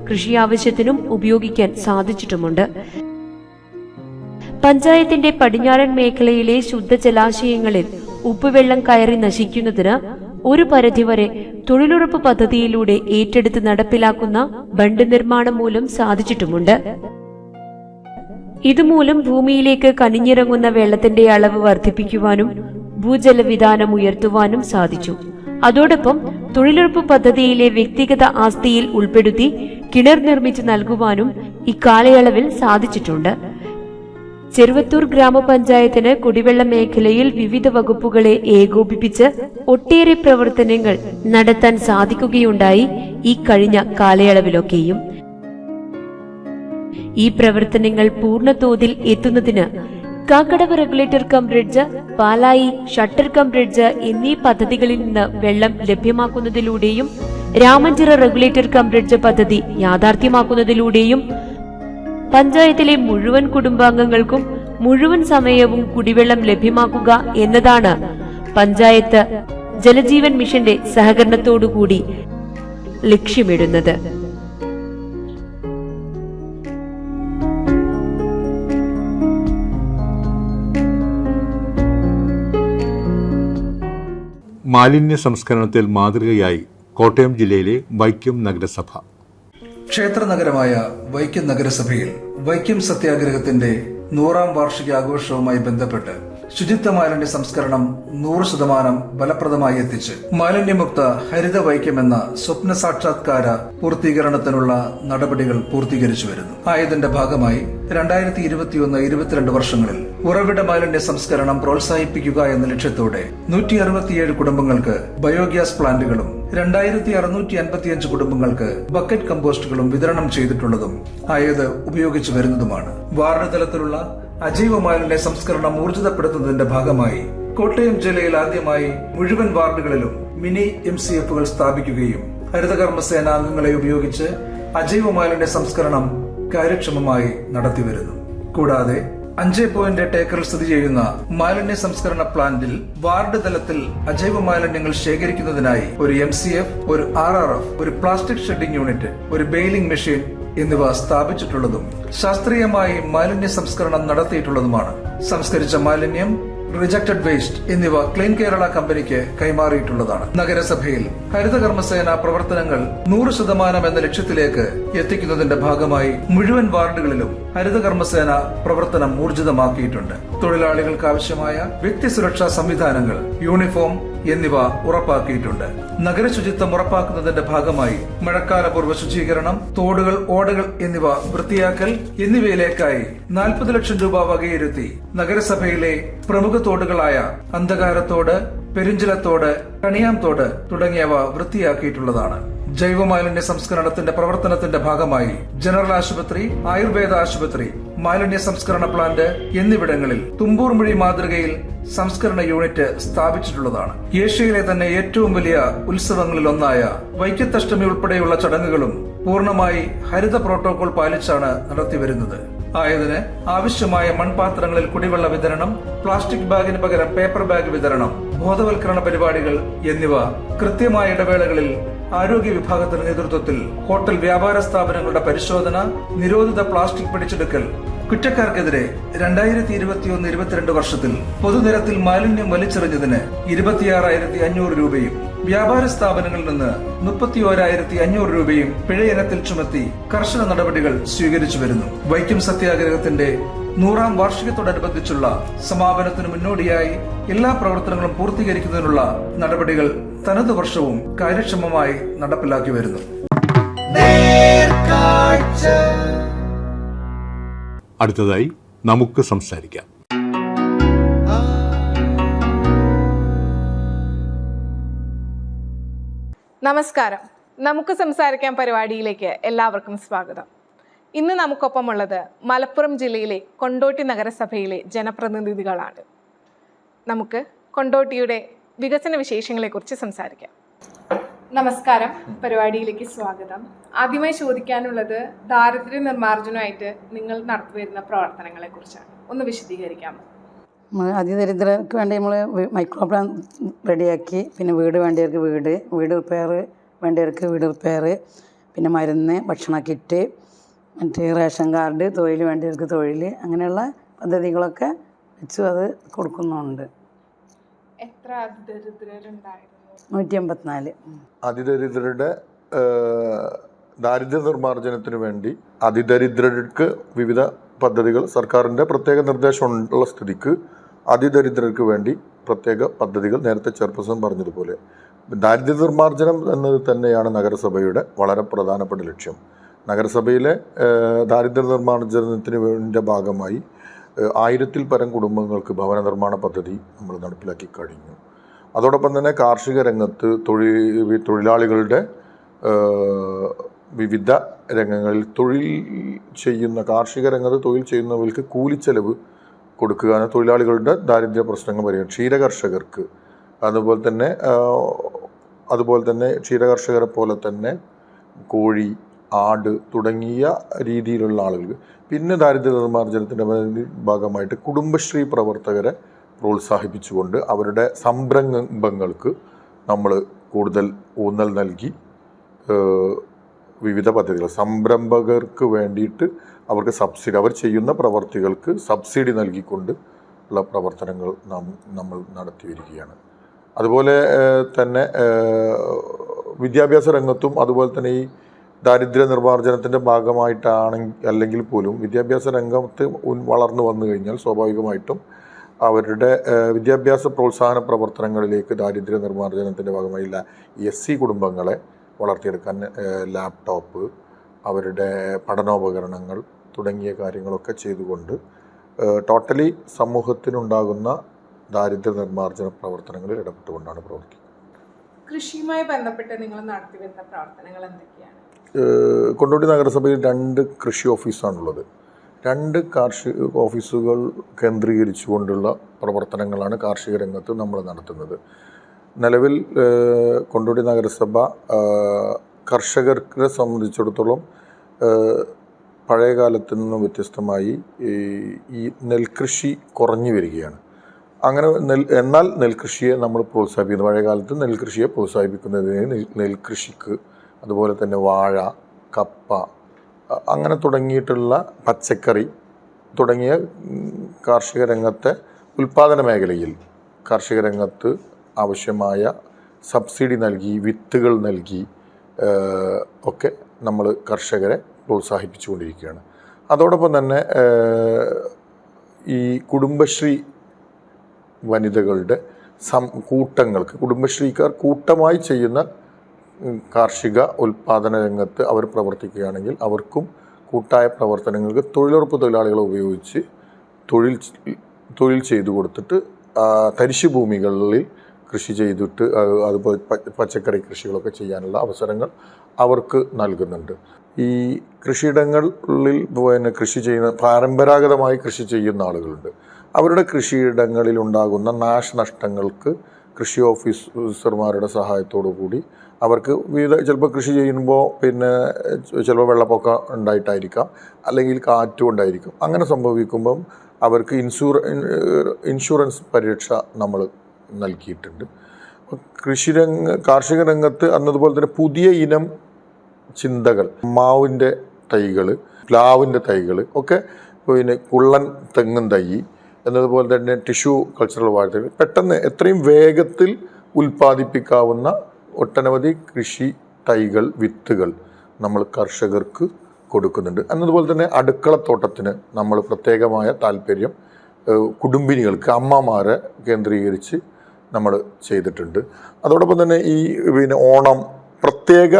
കൃഷി ആവശ്യത്തിനും ഉപയോഗിക്കാൻ സാധിച്ചിട്ടുമുണ്ട്. പഞ്ചായത്തിന്റെ പടിഞ്ഞാറൻ മേഖലയിലെ ശുദ്ധജലാശയങ്ങളിൽ ഉപ്പുവെള്ളം കയറി നശിക്കുന്നതിന് ഒരു പരിധിവരെ തൊഴിലുറപ്പ് പദ്ധതിയിലൂടെ ഏറ്റെടുത്ത് നടപ്പിലാക്കുന്ന ബണ്ട് നിർമ്മാണം മൂലം സാധിച്ചിട്ടുമുണ്ട്. ഇതുമൂലം ഭൂമിയിലേക്ക് കനിഞ്ഞിറങ്ങുന്ന വെള്ളത്തിന്റെ അളവ് വർദ്ധിപ്പിക്കുവാനും ഭൂജലവിധാനം ഉയർത്തുവാനും സാധിച്ചു. അതോടൊപ്പം തൊഴിലുറപ്പ് പദ്ധതിയിലെ വ്യക്തിഗത ആസ്തിയിൽ ഉൾപ്പെടുത്തി കിണർ നിർമ്മിച്ചു നൽകുവാനും ഇക്കാലയളവിൽ സാധിച്ചിട്ടുണ്ട്. ചെറുവത്തൂർ ഗ്രാമപഞ്ചായത്തിന് കുടിവെള്ള മേഖലയിൽ വിവിധ വകുപ്പുകളെ ഏകോപിപ്പിച്ച് ഒട്ടേറെ പ്രവർത്തനങ്ങൾ നടത്താൻ സാധിക്കുകയുണ്ടായി ഈ കഴിഞ്ഞ കാലയളവിലൊക്കെയും. ഈ പ്രവർത്തനങ്ങൾ പൂർണ്ണതോതിൽ എത്തുന്നതിന് കാക്കടവ് റെഗുലേറ്റർ കം ബ്രിഡ്ജ്, പാലായി ഷട്ടർ കം ബ്രിഡ്ജ് എന്നീ പദ്ധതികളിൽ നിന്ന് വെള്ളം ലഭ്യമാക്കുന്നതിലൂടെയും രാമഞ്ചിറ റെഗുലേറ്റർ കം ബ്രിഡ്ജ് പദ്ധതി യാഥാർത്ഥ്യമാക്കുന്നതിലൂടെയും പഞ്ചായത്തിലെ മുഴുവൻ കുടുംബാംഗങ്ങൾക്കും മുഴുവൻ സമയവും കുടിവെള്ളം ലഭ്യമാക്കുക എന്നതാണ് പഞ്ചായത്ത് ജലജീവൻ മിഷന്റെ സഹകരണത്തോടുകൂടി ലക്ഷ്യമിടുന്നത്. മാലിന്യ സംസ്കരണത്തിൽ മാതൃകയായി കോട്ടയം ജില്ലയിലെ വൈക്കം നഗരസഭ. ക്ഷേത്ര നഗരമായ വൈക്കം നഗരസഭയിൽ വൈക്കം സത്യാഗ്രഹത്തിന്റെ 100ാം വാർഷികാഘോഷവുമായി ബന്ധപ്പെട്ട് ശുചിത്വ മാലിന്യ സംസ്കരണം 100% ഫലപ്രദമായി എത്തിച്ച് മാലിന്യമുക്ത ഹരിത വൈക്കം എന്ന സ്വപ്ന സാക്ഷാത്കാര പൂർത്തീകരണത്തിനുള്ള നടപടികൾ പൂർത്തീകരിച്ചു വരുന്നു. ആയതിന്റെ ഭാഗമായി 2021-22 വർഷങ്ങളിൽ ഉറവിട മാലിന്യ സംസ്കരണം പ്രോത്സാഹിപ്പിക്കുക എന്ന ലക്ഷ്യത്തോടെ 167 കുടുംബങ്ങൾക്ക് ബയോഗ്യാസ് പ്ലാന്റുകളും 2655 കുടുംബങ്ങൾക്ക് ബക്കറ്റ് കമ്പോസ്റ്റുകളും വിതരണം ചെയ്തിട്ടുള്ളതും ആയത് ഉപയോഗിച്ചു വരുന്നതുമാണ്. വാർഡ് തലത്തിലുള്ള അജൈവ മാലിന്യ സംസ്കരണം ഊർജിതപ്പെടുത്തുന്നതിന്റെ ഭാഗമായി കോട്ടയം ജില്ലയിൽ ആദ്യമായി മുഴുവൻ വാർഡുകളിലും മിനി MCFകൾ സ്ഥാപിക്കുകയും ഹരിതകർമ്മസേന അംഗങ്ങളെ ഉപയോഗിച്ച് അജൈവ മാലിന്യ സംസ്കരണം കാര്യക്ഷമമായി നടത്തിവരുന്നു. കൂടാതെ 5.8 ഏക്കറിൽ സ്ഥിതി ചെയ്യുന്ന മാലിന്യ സംസ്കരണ പ്ലാന്റിൽ വാർഡ് തലത്തിൽ അജൈവ മാലിന്യങ്ങൾ ശേഖരിക്കുന്നതിനായി ഒരു MCF, ഒരു RRF, ഒരു പ്ലാസ്റ്റിക് ഷെഡിംഗ് യൂണിറ്റ്, ഒരു ബെയിലിംഗ് മെഷീൻ എന്നിവ സ്ഥാപിച്ചിട്ടുള്ളതും ശാസ്ത്രീയമായി മാലിന്യ സംസ്കരണം നടത്തിയിട്ടുള്ളതുമാണ്. സംസ്കരിച്ച മാലിന്യം, റിജക്റ്റഡ് വേസ്റ്റ് എന്നിവ ക്ലീൻ കേരള കമ്പനിക്ക് കൈമാറിയിട്ടുള്ളതാണ്. നഗരസഭയിൽ ഹരിതകർമ്മസേന പ്രവർത്തനങ്ങൾ 100% എന്ന ലക്ഷ്യത്തിലേക്ക് എത്തിക്കുന്നതിന്റെ ഭാഗമായി മുഴുവൻ വാർഡുകളിലും ഹരിതകർമ്മസേന പ്രവർത്തനം ഊർജിതമാക്കിയിട്ടുണ്ട്. തൊഴിലാളികൾക്ക് ആവശ്യമായ വ്യക്തി സുരക്ഷാ സംവിധാനങ്ങൾ, യൂണിഫോം എന്നിവ ഉറപ്പാക്കിയിട്ടുണ്ട്. നഗരശുചിത്വം ഉറപ്പാക്കുന്നതിന്റെ ഭാഗമായി മഴക്കാലപൂർവ്വ ശുചീകരണം, തോടുകൾ, ഓടകൾ എന്നിവ വൃത്തിയാക്കൽ എന്നിവയിലേക്കായി 40 ലക്ഷം രൂപ വകയിരുത്തി നഗരസഭയിലെ പ്രമുഖ തോടുകളായ അന്ധകാരത്തോട്, പെരിഞ്ചിലത്തോട്, കണിയാംതോട് തുടങ്ങിയവ വൃത്തിയാക്കിയിട്ടുള്ളതാണ്. ജൈവമാലിന്യ സംസ്കരണത്തിന്റെ പ്രവർത്തനത്തിന്റെ ഭാഗമായി ജനറൽ ആശുപത്രി, ആയുർവേദ ആശുപത്രി, മാലിന്യ സംസ്കരണ പ്ലാന്റ് എന്നിവിടങ്ങളിൽ തുമ്പൂർ മൊഴി മാതൃകയിൽ സംസ്കരണ യൂണിറ്റ് സ്ഥാപിച്ചിട്ടുള്ളതാണ്. ഏഷ്യയിലെ തന്നെ ഏറ്റവും വലിയ ഉത്സവങ്ങളിൽ ഒന്നായ വൈക്കത്തഷ്ടമി ഉൾപ്പെടെയുള്ള ചടങ്ങുകളും പൂർണ്ണമായി ഹരിത പ്രോട്ടോകോൾ പാലിച്ചാണ് നടത്തിവരുന്നത്. ആയതിന് ആവശ്യമായ മൺപാത്രങ്ങളിൽ കുടിവെള്ള വിതരണം, പ്ലാസ്റ്റിക് ബാഗിന് പകരം പേപ്പർ ബാഗ് വിതരണം, ബോധവൽക്കരണ പരിപാടികൾ എന്നിവ കൃത്യമായ ഇടവേളകളിൽ ആരോഗ്യ വിഭാഗത്തിന്റെ നേതൃത്വത്തിൽ ഹോട്ടൽ, വ്യാപാര സ്ഥാപനങ്ങളുടെ പരിശോധന, നിരോധിത പ്ലാസ്റ്റിക് പിടിച്ചെടുക്കൽ, കുറ്റക്കാർക്കെതിരെ 2021-22 വർഷത്തിൽ പൊതുനിരത്തിൽ മാലിന്യം വലിച്ചെറിഞ്ഞതിന് 26,500 രൂപയും വ്യാപാര സ്ഥാപനങ്ങളിൽ നിന്ന് 31,500 രൂപയും പിഴയിനത്തിൽ ചുമത്തി കർശന നടപടികൾ സ്വീകരിച്ചു വരുന്നു. വൈക്കം സത്യാഗ്രഹത്തിന്റെ 100ാം വാർഷികത്തോടനുബന്ധിച്ചുള്ള സമാപനത്തിന് മുന്നോടിയായി എല്ലാ പ്രവർത്തനങ്ങളും പൂർത്തീകരിക്കുന്നതിനുള്ള നടപടികൾ തനത് വർഷവും കാര്യക്ഷമമായി നടപ്പിലാക്കി വരുന്നു. അടുത്തതായി നമുക്ക് സംസാരിക്കാം. നമസ്കാരം. നമുക്ക് സംസാരിക്കാൻ പരിപാടിയിലേക്ക് എല്ലാവർക്കും സ്വാഗതം. ഇന്ന് നമുക്കൊപ്പമുള്ളത് മലപ്പുറം ജില്ലയിലെ കൊണ്ടോട്ടി നഗരസഭയിലെ ജനപ്രതിനിധികളാണ്. നമുക്ക് കൊണ്ടോട്ടിയുടെ വികസന വിശേഷങ്ങളെക്കുറിച്ച് സംസാരിക്കാം. നമസ്കാരം, പരിപാടിയിലേക്ക് സ്വാഗതം. ആദ്യമായി ചോദിക്കാനുള്ളത് ദാരിദ്ര്യ നിർമ്മാർജ്ജനമായിട്ട് നിങ്ങൾ നടത്തിവരുന്ന പ്രവർത്തനങ്ങളെ കുറിച്ചാണ്. ഒന്ന് വിശദീകരിക്കാമോ? അതിദരിദ്രർക്ക് വേണ്ടി നമ്മൾ മൈക്രോ പ്ലാൻ റെഡിയാക്കി, പിന്നെ വീട് വേണ്ടിയവർക്ക് വീട് റിപ്പയർ വേണ്ടിയവർക്ക് വീട് റിപ്പയർ, പിന്നെ മരുന്ന്, ഭക്ഷണ കിറ്റ്, മറ്റേ റേഷൻ കാർഡ്, തൊഴിൽ വേണ്ടിയവർക്ക് തൊഴിൽ, അങ്ങനെയുള്ള പദ്ധതികളൊക്കെ വെച്ച് അത് കൊടുക്കുന്നുണ്ട്. എത്ര അതിദരിദ്രരുണ്ടായിരുന്നു? 184. അതിദരിദ്രരുടെ ദാരിദ്ര്യ നിർമ്മാർജ്ജനത്തിന് വേണ്ടി അതിദരിദ്രർക്ക് വിവിധ പദ്ധതികൾ സർക്കാരിൻ്റെ പ്രത്യേക നിർദ്ദേശമുള്ള സ്ഥിതിക്ക് അതിദരിദ്രർക്ക് വേണ്ടി പ്രത്യേക പദ്ധതികൾ നേരത്തെ ചെയർപേഴ്സൺ പറഞ്ഞതുപോലെ ദാരിദ്ര്യ നിർമ്മാർജ്ജനം എന്നത് തന്നെയാണ് നഗരസഭയുടെ വളരെ പ്രധാനപ്പെട്ട ലക്ഷ്യം. നഗരസഭയിലെ ദാരിദ്ര്യ നിർമ്മാർജ്ജനത്തിന് വേണ്ട ഭാഗമായി 1000-ൽ പരം കുടുംബങ്ങൾക്ക് ഭവന നിർമ്മാണ പദ്ധതി നമ്മൾ നടപ്പിലാക്കി കഴിഞ്ഞു. അതോടൊപ്പം തന്നെ കാർഷിക രംഗത്ത് തൊഴിലാളികളുടെ വിവിധ രംഗങ്ങളിൽ കാർഷിക രംഗത്ത് തൊഴിൽ ചെയ്യുന്നവർക്ക് കൂലിച്ചെലവ് കൊടുക്കുക, തൊഴിലാളികളുടെ ദാരിദ്ര്യ പ്രശ്നങ്ങൾ പരിഹരിക്കുക. ക്ഷീരകർഷകർക്ക് അതുപോലെ തന്നെ ക്ഷീരകർഷകരെ പോലെ തന്നെ കോഴി, ആട് തുടങ്ങിയ രീതിയിലുള്ള ആളുകൾക്ക്, പിന്നെ ദാരിദ്ര്യ നിർമ്മാർജ്ജനത്തിൻ്റെ ഭാഗമായിട്ട് കുടുംബശ്രീ പ്രവർത്തകരെ പ്രോത്സാഹിപ്പിച്ചുകൊണ്ട് അവരുടെ സംരംഭങ്ങൾക്ക് നമ്മൾ കൂടുതൽ ഊന്നൽ നൽകി വിവിധ പദ്ധതികൾ സംരംഭകർക്ക് വേണ്ടിയിട്ട് അവർക്ക് സബ്സിഡി, അവർ ചെയ്യുന്ന പ്രവർത്തികൾക്ക് സബ്സിഡി നൽകിക്കൊണ്ട് ഉള്ള പ്രവർത്തനങ്ങൾ നമ്മൾ നടത്തി വരികയാണ്. അതുപോലെ തന്നെ വിദ്യാഭ്യാസ രംഗത്തും അതുപോലെ തന്നെ ഈ ദാരിദ്ര്യ നിർമ്മാർജ്ജനത്തിൻ്റെ അല്ലെങ്കിൽ പോലും വിദ്യാഭ്യാസ രംഗത്ത് വളർന്നു വന്നു കഴിഞ്ഞാൽ സ്വാഭാവികമായിട്ടും അവരുടെ വിദ്യാഭ്യാസ പ്രോത്സാഹന പ്രവർത്തനങ്ങളിലേക്ക് ദാരിദ്ര്യ നിർമ്മാർജ്ജനത്തിൻ്റെ ഭാഗമായി SC കുടുംബങ്ങളെ വളർത്തിയെടുക്കാൻ ലാപ്ടോപ്പ്, അവരുടെ പഠനോപകരണങ്ങൾ തുടങ്ങിയ കാര്യങ്ങളൊക്കെ ചെയ്തുകൊണ്ട് ടോട്ടലി സമൂഹത്തിനുണ്ടാകുന്ന ദാരിദ്ര്യ നിർമ്മാർജ്ജന പ്രവർത്തനങ്ങളിൽ ഇടപെട്ടുകൊണ്ടാണ് പ്രവർത്തിക്കുന്നത്. കൃഷിയുമായി ബന്ധപ്പെട്ട് നിങ്ങൾ നടത്തിവരുന്ന പ്രവർത്തനങ്ങൾ എന്തൊക്കെയാണ്? കൊണ്ടോട്ടി നഗരസഭയിൽ 2 കൃഷി ഓഫീസാണുള്ളത്. 2 കാർഷിക ഓഫീസുകൾ കേന്ദ്രീകരിച്ചുകൊണ്ടുള്ള പ്രവർത്തനങ്ങളാണ് കാർഷിക രംഗത്ത് നമ്മൾ നടത്തുന്നത്. നിലവിൽ കൊണ്ടോട്ടി നഗരസഭ കർഷകരെ സംബന്ധിച്ചിടത്തോളം പഴയ കാലത്ത് നിന്നും വ്യത്യസ്തമായി ഈ നെൽകൃഷി കുറഞ്ഞു വരികയാണ്. അങ്ങനെ എന്നാൽ നെൽകൃഷിയെ നമ്മൾ പ്രോത്സാഹിപ്പിക്കുന്നത്, പഴയ കാലത്ത് നെൽകൃഷിയെ പ്രോത്സാഹിപ്പിക്കുന്നതിന് നെൽകൃഷിക്ക് അതുപോലെ തന്നെ വാഴ, കപ്പ അങ്ങനെ തുടങ്ങിയിട്ടുള്ള പച്ചക്കറി തുടങ്ങിയ കാർഷിക രംഗത്തെ ഉൽപ്പാദന മേഖലയിൽ കാർഷിക രംഗത്ത് ആവശ്യമായ സബ്സിഡി നൽകി, വിത്തുകൾ നൽകി ഒക്കെ നമ്മൾ കർഷകരെ പ്രോത്സാഹിപ്പിച്ചുകൊണ്ടിരിക്കുകയാണ്. അതോടൊപ്പം തന്നെ ഈ കുടുംബശ്രീ വനിതകളുടെ കൂട്ടങ്ങൾക്ക്, കുടുംബശ്രീക്കാർ കൂട്ടമായി ചെയ്യുന്ന കാർഷിക ഉൽപ്പാദന രംഗത്ത് അവർ പ്രവർത്തിക്കുകയാണെങ്കിൽ അവർക്കും കൂട്ടായ പ്രവർത്തനങ്ങൾക്ക് തൊഴിലുറപ്പ് തൊഴിലാളികളെ ഉപയോഗിച്ച് തൊഴിൽ ചെയ്തു കൊടുത്തിട്ട് തരിശു ഭൂമികളിൽ കൃഷി ചെയ്തിട്ട് അതുപോലെ പച്ചക്കറി കൃഷികളൊക്കെ ചെയ്യാനുള്ള അവസരങ്ങൾ അവർക്ക് നൽകുന്നുണ്ട്. ഈ കൃഷിയിടങ്ങളിൽ കൃഷി ചെയ്യുന്ന പരമ്പരാഗതമായി കൃഷി ചെയ്യുന്ന ആളുകളുണ്ട്. അവരുടെ കൃഷിയിടങ്ങളിൽ ഉണ്ടാകുന്ന നാശനഷ്ടങ്ങൾക്ക് കൃഷി ഓഫീസർമാരുടെ സഹായത്തോടു കൂടി അവർക്ക് ചിലപ്പോൾ കൃഷി ചെയ്യുമ്പോൾ ചിലപ്പോൾ വെള്ളപ്പൊക്കം ഉണ്ടായിട്ടായിരിക്കാം, അല്ലെങ്കിൽ കാറ്റ് കൊണ്ടായിരിക്കും. അങ്ങനെ സംഭവിക്കുമ്പം അവർക്ക് ഇൻഷുറൻസ് പരിരക്ഷ നമ്മൾ നൽകിയിട്ടുണ്ട്. കാർഷിക രംഗത്ത് അന്നതുപോലെ തന്നെ പുതിയ ഇനം ചിന്തകൾ, മാവിൻ്റെ തൈകൾ, പ്ലാവിൻ്റെ തൈകൾ ഒക്കെ, കുള്ളൻ തെങ്ങും തൈ എന്നതുപോലെ തന്നെ ടിഷ്യൂ കൾച്ചറൽ വാഴത്തൈകൾ പെട്ടെന്ന് എത്രയും വേഗത്തിൽ ഉൽപ്പാദിപ്പിക്കാവുന്ന ഒട്ടനവധി കൃഷി തൈകൾ, വിത്തുകൾ നമ്മൾ കർഷകർക്ക് കൊടുക്കുന്നുണ്ട്. എന്നതുപോലെ തന്നെ അടുക്കളത്തോട്ടത്തിന് നമ്മൾ പ്രത്യേകമായ താല്പര്യം കുടുംബിനികൾക്ക്, അമ്മമാരെ കേന്ദ്രീകരിച്ച് നമ്മൾ ചെയ്തിട്ടുണ്ട്. അതോടൊപ്പം തന്നെ ഈ ഓണം പ്രത്യേക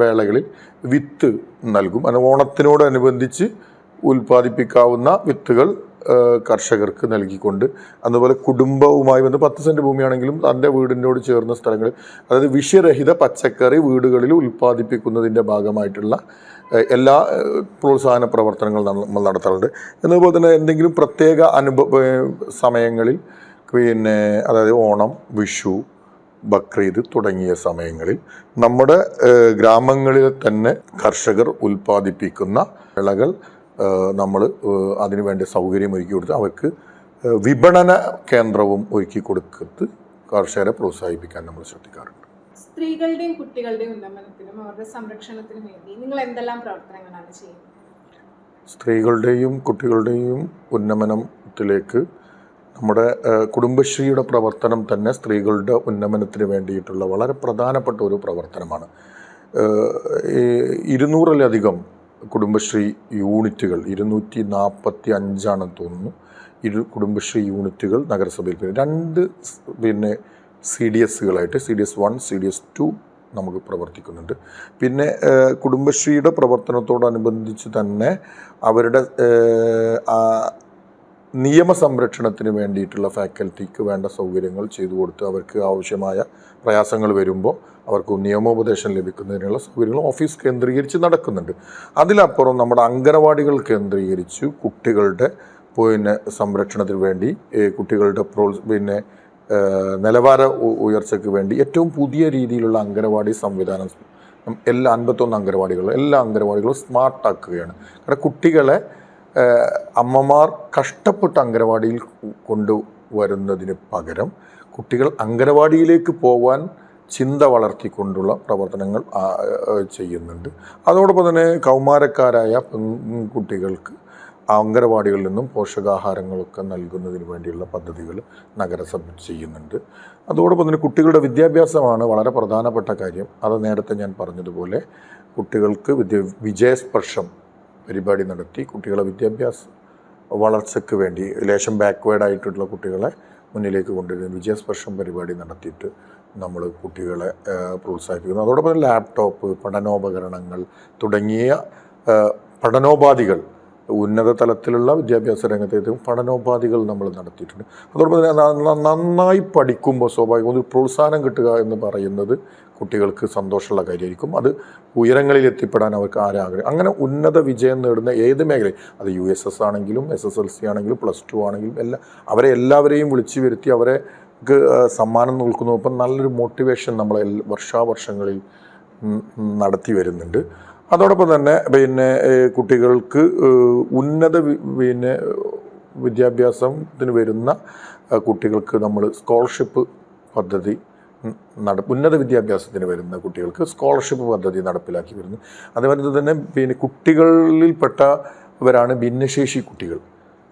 വേളകളിൽ വിത്ത് നൽകും. അങ്ങനെ ഓണത്തിനോടനുബന്ധിച്ച് ഉൽപ്പാദിപ്പിക്കാവുന്ന വിത്തുകൾ കർഷകർക്ക് നൽകിക്കൊണ്ട്, അതുപോലെ കുടുംബവുമായി 10 സെൻറ്റ് ഭൂമിയാണെങ്കിലും തൻ്റെ വീടിനോട് ചേർന്ന സ്ഥലങ്ങളിൽ, അതായത് വിഷരഹിത പച്ചക്കറി വീടുകളിൽ ഉൽപ്പാദിപ്പിക്കുന്നതിൻ്റെ ഭാഗമായിട്ടുള്ള എല്ലാ പ്രോത്സാഹന പ്രവർത്തനങ്ങളും നമ്മൾ നടത്താറുണ്ട്. എന്നതുപോലെ തന്നെ എന്തെങ്കിലും പ്രത്യേക സമയങ്ങളിൽ അതായത് ഓണം, വിഷു, ബക്രീദ് തുടങ്ങിയ സമയങ്ങളിൽ നമ്മുടെ ഗ്രാമങ്ങളിൽ തന്നെ കർഷകർ ഉൽപ്പാദിപ്പിക്കുന്ന വിളകൾ നമ്മൾ അതിനുവേണ്ടി സൗകര്യം ഒരുക്കി കൊടുത്ത് അവർക്ക് വിപണന കേന്ദ്രവും ഒരുക്കി കൊടുത്ത് കർഷകരെ പ്രോത്സാഹിപ്പിക്കാൻ നമ്മൾ ശ്രദ്ധിക്കാറുണ്ട്. സ്ത്രീകളുടെയും കുട്ടികളുടെയും ഉന്നമനത്തിനും അവരുടെ സംരക്ഷണത്തിനും വേണ്ടി നിങ്ങൾ എന്തെല്ലാം പ്രവർത്തനങ്ങളാണ് ചെയ്യുന്നത്? സ്ത്രീകളുടെയും കുട്ടികളുടെയും ഉന്നമനത്തിലേക്ക് നമ്മുടെ കുടുംബശ്രീയുടെ പ്രവർത്തനം തന്നെ സ്ത്രീകളുടെ ഉന്നമനത്തിന് വേണ്ടിയിട്ടുള്ള വളരെ പ്രധാനപ്പെട്ട ഒരു പ്രവർത്തനമാണ്. 200-ലധികം കുടുംബശ്രീ യൂണിറ്റുകൾ, 245 തോന്നുന്നു, കുടുംബശ്രീ യൂണിറ്റുകൾ നഗരസഭയിൽ 2 CDSകളായിട്ട് CDS 1, CDS 2 നമുക്ക് പ്രവർത്തിക്കുന്നുണ്ട്. കുടുംബശ്രീയുടെ പ്രവർത്തനത്തോടനുബന്ധിച്ച് തന്നെ അവരുടെ നിയമസംരക്ഷണത്തിന് വേണ്ടിയിട്ടുള്ള ഫാക്കൽറ്റിക്ക് വേണ്ട സൗകര്യങ്ങൾ ചെയ്തു കൊടുത്ത് അവർക്ക് ആവശ്യമായ പ്രയാസങ്ങൾ വരുമ്പോൾ അവർക്ക് നിയമോപദേശം ലഭിക്കുന്നതിനുള്ള സൗകര്യങ്ങൾ ഓഫീസ് കേന്ദ്രീകരിച്ച് നടക്കുന്നുണ്ട്. അതിലപ്പുറം നമ്മുടെ അംഗനവാടികൾ കേന്ദ്രീകരിച്ച് കുട്ടികളുടെ സംരക്ഷണത്തിന് വേണ്ടി, കുട്ടികളുടെ നിലവാര ഉയർച്ചയ്ക്ക് വേണ്ടി ഏറ്റവും പുതിയ രീതിയിലുള്ള അംഗനവാടി സംവിധാനം എല്ലാ 51 എല്ലാ അംഗനവാടികളും സ്മാർട്ടാക്കുകയാണ്. കാരണം കുട്ടികളെ അമ്മമാർ കഷ്ടപ്പെട്ട് അംഗനവാടിയിൽ കൊണ്ടുവരുന്നതിന് പകരം കുട്ടികൾ അംഗനവാടിയിലേക്ക് പോകാൻ ചിന്ത വളർത്തിക്കൊണ്ടുള്ള പ്രവർത്തനങ്ങൾ ചെയ്യുന്നുണ്ട്. അതോടൊപ്പം തന്നെ കൗമാരക്കാരായ കുട്ടികൾക്ക് അംഗനവാടികളിൽ നിന്നും പോഷകാഹാരങ്ങളൊക്കെ നൽകുന്നതിന് വേണ്ടിയുള്ള പദ്ധതികൾ നഗരസഭ ചെയ്യുന്നുണ്ട്. അതോടൊപ്പം തന്നെ കുട്ടികളുടെ വിദ്യാഭ്യാസമാണ് വളരെ പ്രധാനപ്പെട്ട കാര്യം. അത് നേരത്തെ ഞാൻ പറഞ്ഞതുപോലെ കുട്ടികൾക്ക് വിജയസ്പർശം പരിപാടി നടത്തി കുട്ടികളെ വിദ്യാഭ്യാസ വളർച്ചയ്ക്ക് വേണ്ടി ലേശം ബാക്ക്വേർഡായിട്ടുള്ള കുട്ടികളെ മുന്നിലേക്ക് കൊണ്ടുവരുന്ന വിജയസ്പർശം പരിപാടി നടത്തിയിട്ട് നമ്മൾ കുട്ടികളെ പ്രോത്സാഹിപ്പിക്കുന്നു. അതോടൊപ്പം ലാപ്ടോപ്പ്, പഠനോപകരണങ്ങൾ തുടങ്ങിയ പഠനോപാധികൾ ഉന്നത തലത്തിലുള്ള വിദ്യാഭ്യാസ രംഗത്തേക്കും പഠനോപാധികൾ നമ്മൾ നടത്തിയിട്ടുണ്ട്. അതോടൊപ്പം തന്നെ നന്നായി പഠിക്കുമ്പോൾ സ്വാഭാവികം ഒരു പ്രോത്സാഹനം കിട്ടുക എന്ന് പറയുന്നത് കുട്ടികൾക്ക് സന്തോഷമുള്ള കാര്യമായിരിക്കും. അത് ഉയരങ്ങളിൽ എത്തിപ്പെടാൻ അവർക്ക് ആരാഗ്രഹം. അങ്ങനെ ഉന്നത വിജയം നേടുന്ന ഏത് മേഖലയും, അത് USS ആണെങ്കിലും SSLC ആണെങ്കിലും +2 ആണെങ്കിലും അവരെ എല്ലാവരെയും വിളിച്ചു വരുത്തി അവർക്ക് സമ്മാനം നൽകുന്നു. അപ്പം നല്ലൊരു മോട്ടിവേഷൻ നമ്മൾ വർഷാവർഷങ്ങളിൽ നടത്തി വരുന്നുണ്ട്. അതോടൊപ്പം തന്നെ കുട്ടികൾക്ക് ഉന്നത വിദ്യാഭ്യാസത്തിന് വരുന്ന കുട്ടികൾക്ക് നമ്മൾ സ്കോളർഷിപ്പ് പദ്ധതി ഉന്നത വിദ്യാഭ്യാസത്തിന് വരുന്ന കുട്ടികൾക്ക് സ്കോളർഷിപ്പ് പദ്ധതി നടപ്പിലാക്കി വരുന്നു. അതേപോലെ തന്നെ ഭിന്നശേഷിപ്പെട്ടവരാണ് ഭിന്നശേഷി കുട്ടികൾ.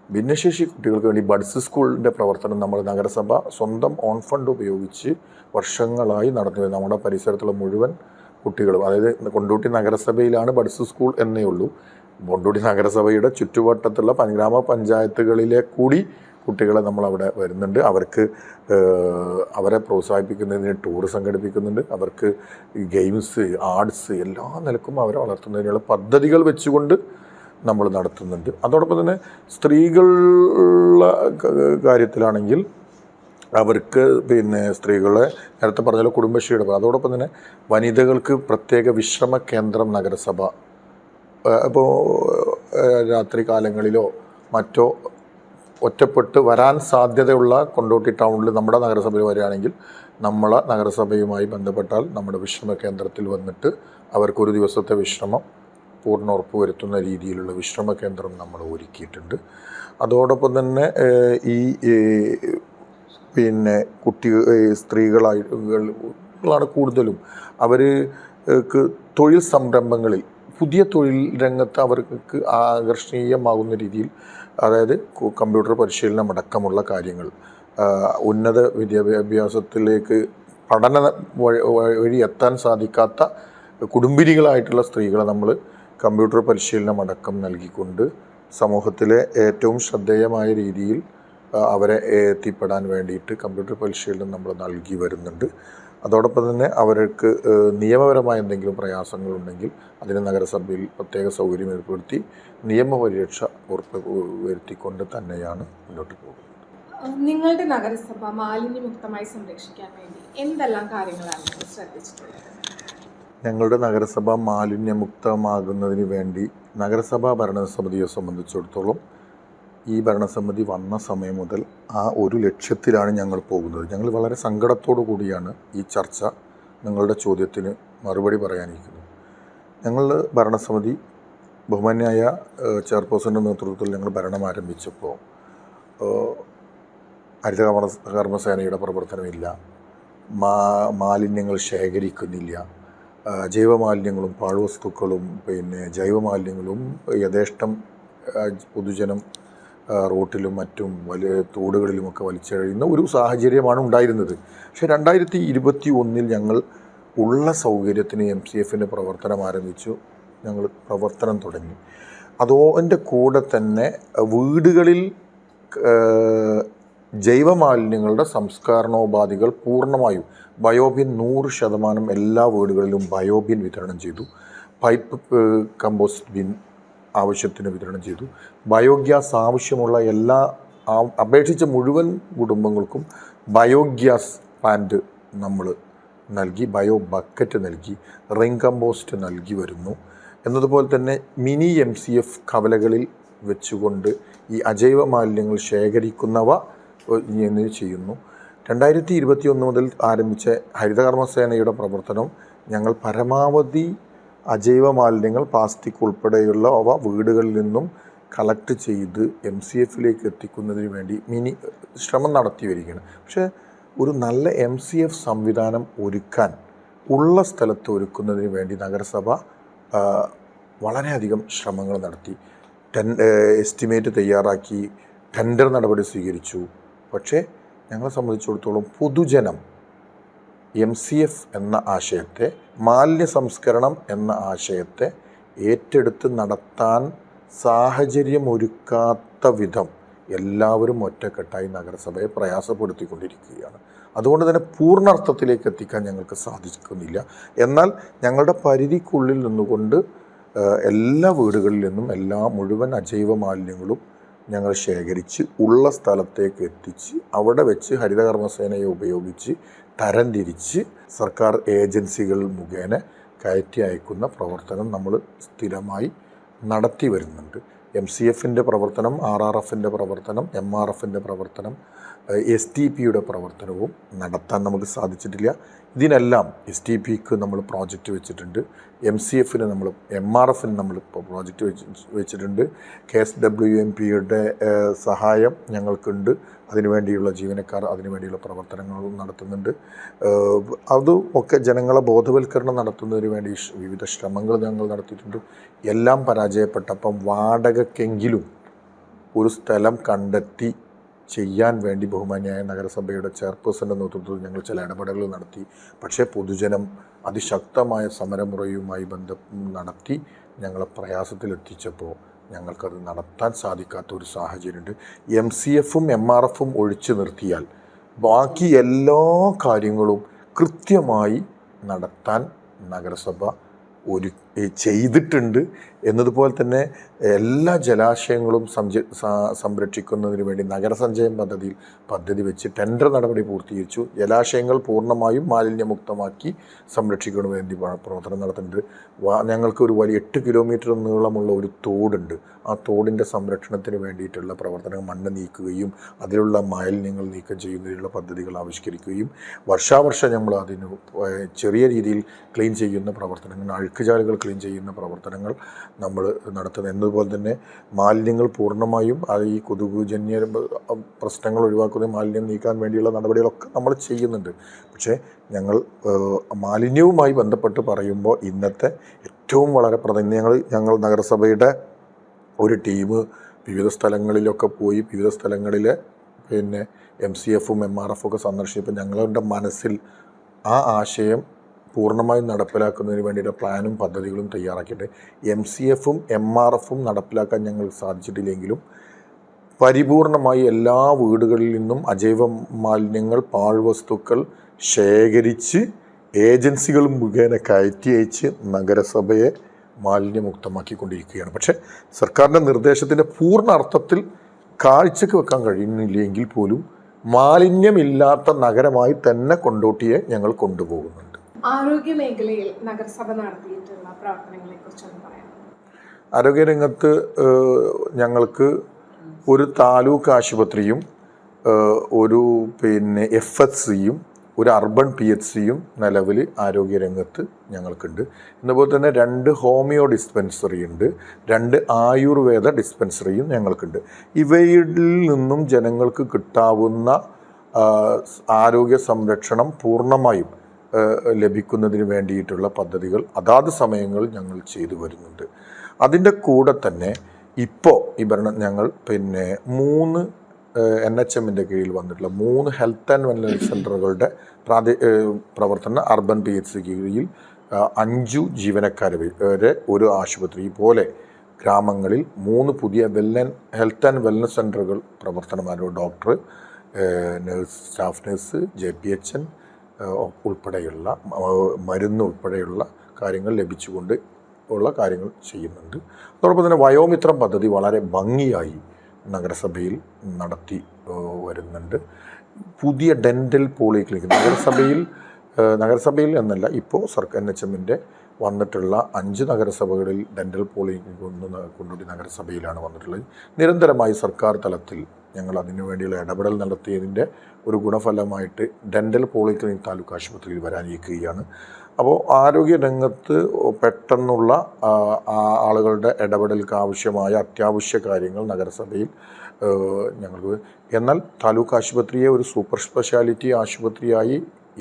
ഭിന്നശേഷി കുട്ടികൾക്ക് വേണ്ടി ബഡ്സ് സ്കൂളിൻ്റെ പ്രവർത്തനം നമ്മൾ നഗരസഭ സ്വന്തം ഓൺ ഫണ്ട് ഉപയോഗിച്ച് വർഷങ്ങളായി നടന്നു വരുന്നത്. നമ്മുടെ പരിസരത്തുള്ള മുഴുവൻ കുട്ടികളും, അതായത് കൊണ്ടോട്ടി നഗരസഭയിലാണ് ബഡ്സ് സ്കൂൾ എന്നേ ഉള്ളൂ. കൊണ്ടോട്ടി നഗരസഭയുടെ ചുറ്റുവട്ടത്തുള്ള ഗ്രാമപഞ്ചായത്തുകളിലെ കൂടി കുട്ടികളെ നമ്മളവിടെ വരുന്നുണ്ട്. അവരെ പ്രോത്സാഹിപ്പിക്കുന്നതിന് ടൂർ സംഘടിപ്പിക്കുന്നുണ്ട്. അവർക്ക് ഗെയിംസ്, ആർട്സ് എല്ലാ നിലക്കും അവരെ വളർത്തുന്നതിനുള്ള പദ്ധതികൾ വെച്ചുകൊണ്ട് നമ്മൾ നടത്തുന്നുണ്ട്. അതോടൊപ്പം തന്നെ സ്ത്രീകളുടെ കാര്യത്തിലാണെങ്കിൽ അവർക്ക് സ്ത്രീകളെ നേരത്തെ പറഞ്ഞ കുടുംബശ്രീയുടെ, അതോടൊപ്പം തന്നെ വനിതകൾക്ക് പ്രത്യേക വിശ്രമ കേന്ദ്രം നഗരസഭ ഇപ്പോൾ രാത്രി കാലങ്ങളിലോ മറ്റോ ഒറ്റപ്പെട്ട് വരാൻ സാധ്യതയുള്ള കൊണ്ടോട്ടി ടൗണിൽ നമ്മുടെ നഗരസഭയിൽ വരികയാണെങ്കിൽ നമ്മളെ നഗരസഭയുമായി ബന്ധപ്പെട്ടാൽ നമ്മുടെ വിശ്രമ കേന്ദ്രത്തിൽ വന്നിട്ട് അവർക്കൊരു ദിവസത്തെ വിശ്രമം പൂർണ്ണ ഉറപ്പ് വരുത്തുന്ന രീതിയിലുള്ള വിശ്രമ കേന്ദ്രം നമ്മൾ ഒരുക്കിയിട്ടുണ്ട്. അതോടൊപ്പം തന്നെ ഈ സ്ത്രീകളാണ് കൂടുതലും അവർക്ക് തൊഴിൽ സംരംഭങ്ങളിൽ പുതിയ തൊഴിൽ രംഗത്ത് അവർക്ക് ആകർഷണീയമാകുന്ന രീതിയിൽ, അതായത് കമ്പ്യൂട്ടർ പരിശീലനം അടക്കമുള്ള കാര്യങ്ങൾ, ഉന്നത വിദ്യാഭ്യാസത്തിലേക്ക് പഠന വഴി എത്താൻ സാധിക്കാത്ത കുടുംബിനികളായിട്ടുള്ള സ്ത്രീകളെ നമ്മൾ കമ്പ്യൂട്ടർ പരിശീലനം അടക്കം നൽകിക്കൊണ്ട് സമൂഹത്തിലെ ഏറ്റവും ശ്രദ്ധേയമായ രീതിയിൽ അവരെ എത്തിപ്പെടാൻ വേണ്ടിയിട്ട് കമ്പ്യൂട്ടർ പരിശീലനം നമ്മൾ നൽകി വരുന്നുണ്ട്. അതോടൊപ്പം തന്നെ അവർക്ക് നിയമപരമായ എന്തെങ്കിലും പ്രയാസങ്ങളുണ്ടെങ്കിൽ അതിന് നഗരസഭയിൽ പ്രത്യേക സൗകര്യം ഏർപ്പെടുത്തി നിയമപരിരക്ഷ ഉറപ്പ് വരുത്തിക്കൊണ്ട് തന്നെയാണ് മുന്നോട്ട് പോകുന്നത്. നിങ്ങളുടെ നഗരസഭ മാലിന്യമുക്തമായി സംരക്ഷിക്കാൻ വേണ്ടി എന്തെല്ലാം കാര്യങ്ങളാണ് നിങ്ങൾ ശ്രദ്ധിച്ചിട്ടുള്ളത്? ഞങ്ങളുടെ നഗരസഭ മാലിന്യമുക്തമാകുന്നതിന് വേണ്ടി നഗരസഭാ ഭരണസമിതിയെ സംബന്ധിച്ചിടത്തോളം ഈ ഭരണസമിതി വന്ന സമയം മുതൽ ആ ഒരു ലക്ഷ്യത്തിലാണ് ഞങ്ങൾ പോകുന്നത്. ഞങ്ങൾ വളരെ സങ്കടത്തോടു കൂടിയാണ് ഈ ചർച്ച നിങ്ങളുടെ ചോദ്യത്തിന് മറുപടി പറയാനിരിക്കുന്നത്. ഞങ്ങൾ ഭരണസമിതി ബഹുമാന്യായ ചെയർപേഴ്സൻ്റെ നേതൃത്വത്തിൽ ഞങ്ങൾ ഭരണം ആരംഭിച്ചപ്പോൾ ഹരിതകർമ്മസേനയുടെ പ്രവർത്തനമില്ല, മാലിന്യങ്ങൾ ശേഖരിക്കുന്നില്ല, ജൈവമാലിന്യങ്ങളും പാഴ്വസ്തുക്കളും ജൈവമാലിന്യങ്ങളും യഥേഷ്ടം പൊതുജനം റോട്ടിലും മറ്റും വലിയ തോടുകളിലുമൊക്കെ വലിച്ചെറിയുന്ന ഒരു സാഹചര്യമാണ് ഉണ്ടായിരുന്നത്. പക്ഷേ 2021 ഞങ്ങൾ ഉള്ള സൗകര്യത്തിന് MCFൻ്റെ പ്രവർത്തനം ആരംഭിച്ചു. ഞങ്ങൾ പ്രവർത്തനം തുടങ്ങി. അതിൻ്റെ കൂടെ തന്നെ വീടുകളിൽ ജൈവമാലിന്യങ്ങളുടെ സംസ്കരണോപാധികൾ പൂർണ്ണമായും ബയോബിൻ 100% എല്ലാ വീടുകളിലും ബയോബിൻ വിതരണം ചെയ്തു. പൈപ്പ് കമ്പോസ്റ്റ് ബിൻ ആവശ്യത്തിന് വിതരണം ചെയ്തു. ബയോഗ്യാസ് ആവശ്യമുള്ള എല്ലാ അപേക്ഷിച്ച മുഴുവൻ കുടുംബങ്ങൾക്കും ബയോഗ്യാസ് പ്ലാന്റ് നമ്മൾ നൽകി, ബയോ ബക്കറ്റ് നൽകി, റിംഗ് കമ്പോസ്റ്റ് നൽകി വരുന്നു. എന്നതുപോലെ തന്നെ മിനി MCF കവലകളിൽ വെച്ചുകൊണ്ട് ഈ അജൈവ മാലിന്യങ്ങൾ ശേഖരിക്കുന്നവ ചെയ്യുന്നു. 2021 മുതൽ ആരംഭിച്ച ഹരിതകർമ്മസേനയുടെ പ്രവർത്തനം ഞങ്ങൾ പരമാവധി അജൈവ മാലിന്യങ്ങൾ പ്ലാസ്റ്റിക് ഉൾപ്പെടെയുള്ളവ വീടുകളിൽ നിന്നും കളക്ട് ചെയ്ത് MCFലേക്ക് എത്തിക്കുന്നതിന് വേണ്ടി ശ്രമം നടത്തി വരികയാണ്. പക്ഷേ ഒരു നല്ല MCF സംവിധാനം ഒരുക്കാൻ ഉള്ള സ്ഥലത്ത് ഒരുക്കുന്നതിന് വേണ്ടി നഗരസഭ വളരെയധികം ശ്രമങ്ങൾ നടത്തി. എസ്റ്റിമേറ്റ് തയ്യാറാക്കി ടെൻഡർ നടപടി സ്വീകരിച്ചു. പക്ഷേ ഞങ്ങളെ സംബന്ധിച്ചിടത്തോളം പൊതുജനം MCF എന്ന ആശയത്തെ, മാലിന്യ സംസ്കരണം എന്ന ആശയത്തെ ഏറ്റെടുത്ത് നടത്താൻ സാഹചര്യമൊരുക്കാത്ത വിധം എല്ലാവരും ഒറ്റക്കെട്ടായി നഗരസഭയെ പ്രയാസപ്പെടുത്തിക്കൊണ്ടിരിക്കുകയാണ്. അതുകൊണ്ട് തന്നെ പൂർണ്ണാർത്ഥത്തിലേക്ക് എത്തിക്കാൻ ഞങ്ങൾക്ക് സാധിക്കുന്നില്ല. എന്നാൽ ഞങ്ങളുടെ പരിധിക്കുള്ളിൽ നിന്നുകൊണ്ട് എല്ലാ വീടുകളിൽ നിന്നും മുഴുവൻ അജൈവ മാലിന്യങ്ങളും ഞങ്ങൾ ശേഖരിച്ച് ഉള്ള സ്ഥലത്തേക്ക് എത്തിച്ച് അവിടെ വെച്ച് ഹരിതകർമ്മസേനയെ ഉപയോഗിച്ച് തരംതിരിച്ച് സർക്കാർ ഏജൻസികൾ മുഖേന കയറ്റി അയക്കുന്ന പ്രവർത്തനം നമ്മൾ സ്ഥിരമായി നടത്തി വരുന്നുണ്ട്. MCFൻ്റെ പ്രവർത്തനം, RRFൻ്റെ പ്രവർത്തനം, MRFൻ്റെ പ്രവർത്തനം, STPയുടെ പ്രവർത്തനവും നടത്താൻ നമുക്ക് സാധിച്ചിട്ടില്ല. ഇതിനെല്ലാം STPക്ക് നമ്മൾ പ്രോജക്റ്റ് വെച്ചിട്ടുണ്ട്, MCFന് നമ്മൾ MRFന് നമ്മൾ പ്രോജക്റ്റ് വെച്ചിട്ടുണ്ട്. KSWMPയുടെ സഹായം ഞങ്ങൾക്കുണ്ട്. അതിനുവേണ്ടിയുള്ള ജീവനക്കാർ അതിനുവേണ്ടിയുള്ള പ്രവർത്തനങ്ങളും നടത്തുന്നുണ്ട്. അത് ഒക്കെ ജനങ്ങളെ ബോധവൽക്കരണം നടത്തുന്നതിന് വേണ്ടി വിവിധ ശ്രമങ്ങൾ ഞങ്ങൾ നടത്തിയിട്ടുണ്ട്. എല്ലാം പരാജയപ്പെട്ടപ്പം വാടകയ്ക്കെങ്കിലും ഒരു സ്ഥലം കണ്ടെത്തി ചെയ്യാൻ വേണ്ടി ബഹുമാന്യായ നഗരസഭയുടെ ചെയർപേഴ്സൻ്റെ നേതൃത്വത്തിൽ ഞങ്ങൾ ചില ഇടപെടലുകൾ നടത്തി. പക്ഷേ പൊതുജനം അതിശക്തമായ സമരമുറയുമായി നടത്തി ഞങ്ങളെ പ്രയാസത്തിലെത്തിച്ചപ്പോൾ ഞങ്ങൾക്കത് നടത്താൻ സാധിക്കാത്ത ഒരു സാഹചര്യമുണ്ട്. MCFും MRFും ഒഴിച്ചു നിർത്തിയാൽ ബാക്കി എല്ലാ കാര്യങ്ങളും കൃത്യമായി നടത്താൻ നഗരസഭ ചെയ്തിട്ടുണ്ട്. എന്നതുപോലെ തന്നെ എല്ലാ ജലാശയങ്ങളും സംരക്ഷിക്കുന്നതിന് വേണ്ടി നഗരസഞ്ചയം പദ്ധതി വെച്ച് ടെൻഡർ നടപടി പൂർത്തീകരിച്ചു. ജലാശയങ്ങൾ പൂർണ്ണമായും മാലിന്യമുക്തമാക്കി സംരക്ഷിക്കുന്നതിന് വേണ്ടി പ്രവർത്തനം നടത്തുന്നുണ്ട്. ഞങ്ങൾക്ക് വലിയ 8 കിലോമീറ്റർ നീളമുള്ള ഒരു തോടുണ്ട്. ആ തോടിൻ്റെ സംരക്ഷണത്തിന് വേണ്ടിയിട്ടുള്ള പ്രവർത്തനങ്ങൾ, മണ്ണ് നീക്കുകയും അതിലുള്ള മാലിന്യങ്ങൾ നീക്കം ചെയ്യുന്നതിനുള്ള പദ്ധതികൾ ആവിഷ്കരിക്കുകയും വർഷാവർഷം നമ്മൾ അതിന് ചെറിയ രീതിയിൽ ക്ലീൻ ചെയ്യുന്ന പ്രവർത്തനങ്ങൾ, അഴുക്കുചാലുകൾ ക്ലീൻ ചെയ്യുന്ന പ്രവർത്തനങ്ങൾ നമ്മൾ നടത്തുന്നത്. എന്നതുപോലെ തന്നെ മാലിന്യങ്ങൾ പൂർണ്ണമായും ഈ കൊതുകുജന്യ പ്രശ്നങ്ങൾ ഒഴിവാക്കുന്ന മാലിന്യം നീക്കാൻ വേണ്ടിയുള്ള നടപടികളൊക്കെ നമ്മൾ ചെയ്യുന്നുണ്ട്. പക്ഷേ ഞങ്ങൾ മാലിന്യവുമായി ബന്ധപ്പെട്ട് പറയുമ്പോൾ ഇന്നത്തെ ഏറ്റവും വളരെ ഞങ്ങൾ നഗരസഭയുടെ ഒരു ടീം വിവിധ സ്ഥലങ്ങളിലൊക്കെ പോയി വിവിധ സ്ഥലങ്ങളിലെ MCFും MRFും ഒക്കെ സന്ദർശിച്ചപ്പോൾ ഞങ്ങളുടെ മനസ്സിൽ ആ ആശയം പൂർണ്ണമായും നടപ്പിലാക്കുന്നതിന് വേണ്ടിയിട്ട് പ്ലാനും പദ്ധതികളും തയ്യാറാക്കിയിട്ട് MCFും MRFും നടപ്പിലാക്കാൻ ഞങ്ങൾക്ക് സാധിച്ചിട്ടില്ലെങ്കിലും പരിപൂർണമായി എല്ലാ വീടുകളിൽ നിന്നും അജൈവ മാലിന്യങ്ങൾ, പാഴ്വസ്തുക്കൾ ശേഖരിച്ച് ഏജൻസികൾ മുഖേന കയറ്റി അയച്ച് നഗരസഭയെ മാലിന്യമുക്തമാക്കിക്കൊണ്ടിരിക്കുകയാണ്. പക്ഷേ സർക്കാരിൻ്റെ നിർദ്ദേശത്തിൻ്റെ പൂർണ്ണ അർത്ഥത്തിൽ കാഴ്ചക്ക് വെക്കാൻ കഴിയുന്നില്ലെങ്കിൽ പോലും മാലിന്യമില്ലാത്ത നഗരമായി തന്നെ കൊണ്ടോട്ടിയെ ഞങ്ങൾ കൊണ്ടുപോകുന്നുണ്ട്. ആരോഗ്യ മേഖലയിൽ നഗരസഭ നടത്തിയിട്ടുള്ള പ്രവർത്തനങ്ങളെ കുറിച്ചൊന്ന് പറയാം. ആരോഗ്യരംഗത്ത് ഞങ്ങൾക്ക് ഒരു താലൂക്ക് ആശുപത്രിയും ഒരു FHCയും ഒരു അർബൻ PHCയും നിലവിൽ ആരോഗ്യരംഗത്ത് ഞങ്ങൾക്കുണ്ട്. എന്നപോലെ തന്നെ 2 ഹോമിയോ ഡിസ്പെൻസറി ഉണ്ട്, 2 ആയുർവേദ ഡിസ്പെൻസറിയും ഞങ്ങൾക്കുണ്ട്. ഇവയിൽ നിന്നും ജനങ്ങൾക്ക് കിട്ടാവുന്ന ആരോഗ്യ സംരക്ഷണം പൂർണ്ണമായും ലഭിക്കുന്നതിന് വേണ്ടിയിട്ടുള്ള പദ്ധതികൾ അതാത് സമയങ്ങളിൽ ഞങ്ങൾ ചെയ്തു വരുന്നുണ്ട്. അതിൻ്റെ കൂടെ തന്നെ ഇപ്പോൾ ഈ ഞങ്ങൾ 3 NHMൻ്റെ കീഴിൽ വന്നിട്ടുള്ള 3 ഹെൽത്ത് ആൻഡ് വെൽനസ് സെൻ്ററുകളുടെ പ്രവർത്തന അർബൻ PHC കീഴിൽ 5 ജീവനക്കാരെ വരെ ഒരു ആശുപത്രി പോലെ ഗ്രാമങ്ങളിൽ 3 പുതിയ ഹെൽത്ത് ആൻഡ് വെൽനസ് സെൻ്ററുകൾ പ്രവർത്തനമാരോ ഡോക്ടർ, സ്റ്റാഫ് നഴ്സ്, JPHN ഉൾപ്പെടെയുള്ള മരുന്ന് ഉൾപ്പെടെയുള്ള കാര്യങ്ങൾ ലഭിച്ചുകൊണ്ട് ഉള്ള കാര്യങ്ങൾ ചെയ്യുന്നുണ്ട്. അതോടൊപ്പം തന്നെ വയോമിത്രം പദ്ധതി വളരെ ഭംഗിയായി നഗരസഭയിൽ നടത്തി വരുന്നുണ്ട്. പുതിയ ഡെൻ്റൽ പോളിക്ലിനിക് നഗരസഭയിൽ എന്നല്ല, ഇപ്പോൾ NHMൻ്റെ വന്നിട്ടുള്ള 5 നഗരസഭകളിൽ ഡെൻ്റൽ പോളിക്ലിനിക് കൊണ്ടോട്ടി നഗരസഭയിലാണ് വന്നിട്ടുള്ളത്. നിരന്തരമായി സർക്കാർ തലത്തിൽ ഞങ്ങൾ അതിനു വേണ്ടിയുള്ള ഇടപെടൽ നടത്തിയതിൻ്റെ ഒരു ഗുണഫലമായിട്ട് ഡെൻ്റൽ പോളിക്ലിനിക് താലൂക്ക് ആശുപത്രിയിൽ വരാനിരിക്കുകയാണ്. അപ്പോൾ ആരോഗ്യരംഗത്ത് പെട്ടെന്നുള്ള ആളുകളുടെ ഇടപെടലുകൾക്ക് ആവശ്യമായ അത്യാവശ്യ കാര്യങ്ങൾ നഗരസഭയിൽ ഞങ്ങൾക്ക്. എന്നാൽ താലൂക്ക് ആശുപത്രിയെ ഒരു സൂപ്പർ സ്പെഷ്യാലിറ്റി ആശുപത്രിയായി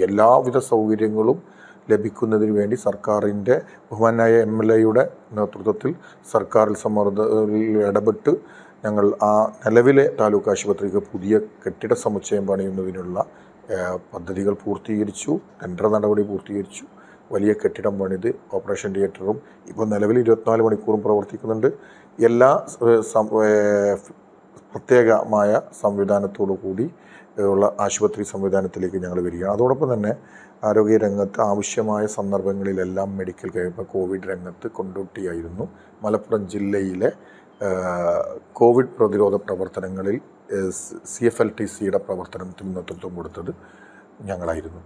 എല്ലാവിധ സൗകര്യങ്ങളും ലഭിക്കുന്നതിന് വേണ്ടി സർക്കാരിൻ്റെ ബഹുമാനായ MLAയുടെ നേതൃത്വത്തിൽ സർക്കാരിൽ ഇടപെട്ട് ഞങ്ങൾ ആ നിലവിലെ താലൂക്ക് ആശുപത്രിക്ക് പുതിയ കെട്ടിട സമുച്ചയം പണിയുന്നതിനുള്ള പദ്ധതികൾ പൂർത്തീകരിച്ചു. ടെൻഡർ നടപടി പൂർത്തീകരിച്ചു. വലിയ കെട്ടിടം പണിത് ഓപ്പറേഷൻ തിയേറ്ററും ഇപ്പോൾ നിലവിൽ 24 മണിക്കൂറും പ്രവർത്തിക്കുന്നുണ്ട്. എല്ലാ പ്രത്യേകമായ സംവിധാനത്തോടു കൂടി ഉള്ള ആശുപത്രി സംവിധാനത്തിലേക്ക് ഞങ്ങൾ വരികയാണ്. അതോടൊപ്പം തന്നെ ആരോഗ്യരംഗത്ത് ആവശ്യമായ സന്ദർഭങ്ങളിലെല്ലാം മെഡിക്കൽ ഇപ്പോൾ കോവിഡ് രംഗത്ത് കൊണ്ടോട്ടിയായിരുന്നു. മലപ്പുറം ജില്ലയിലെ കോവിഡ് പ്രതിരോധ പ്രവർത്തനങ്ങളിൽ CFLTCയുടെ പ്രവർത്തനത്തിന് നേതൃത്വം കൊടുത്തത് ഞങ്ങളായിരുന്നു.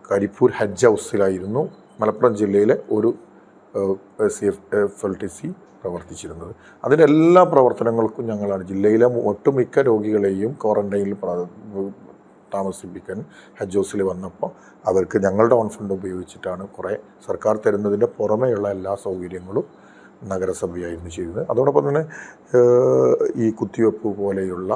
കരിപ്പൂർ ഹജ്ജ് ഹൗസിലായിരുന്നു മലപ്പുറം ജില്ലയിലെ ഒരു CFLTC പ്രവർത്തിച്ചിരുന്നത്. അതിൻ്റെ എല്ലാ പ്രവർത്തനങ്ങൾക്കും ഞങ്ങളാണ് ജില്ലയിലെ ഒട്ടുമിക്ക രോഗികളെയും ക്വാറന്റൈനിൽ താമസിപ്പിക്കാൻ ഹജ്ജ് ഹൗസിൽ വന്നപ്പോൾ അവർക്ക് ഞങ്ങളുടെ ഓൺ ഫണ്ട് ഉപയോഗിച്ചിട്ടാണ് കുറേ സർക്കാർ തരുന്നതിൻ്റെ പുറമെയുള്ള എല്ലാ സൗകര്യങ്ങളും നഗരസഭയായിരുന്നു ചെയ്തത്. അതോടൊപ്പം തന്നെ ഈ കുത്തിവെപ്പ് പോലെയുള്ള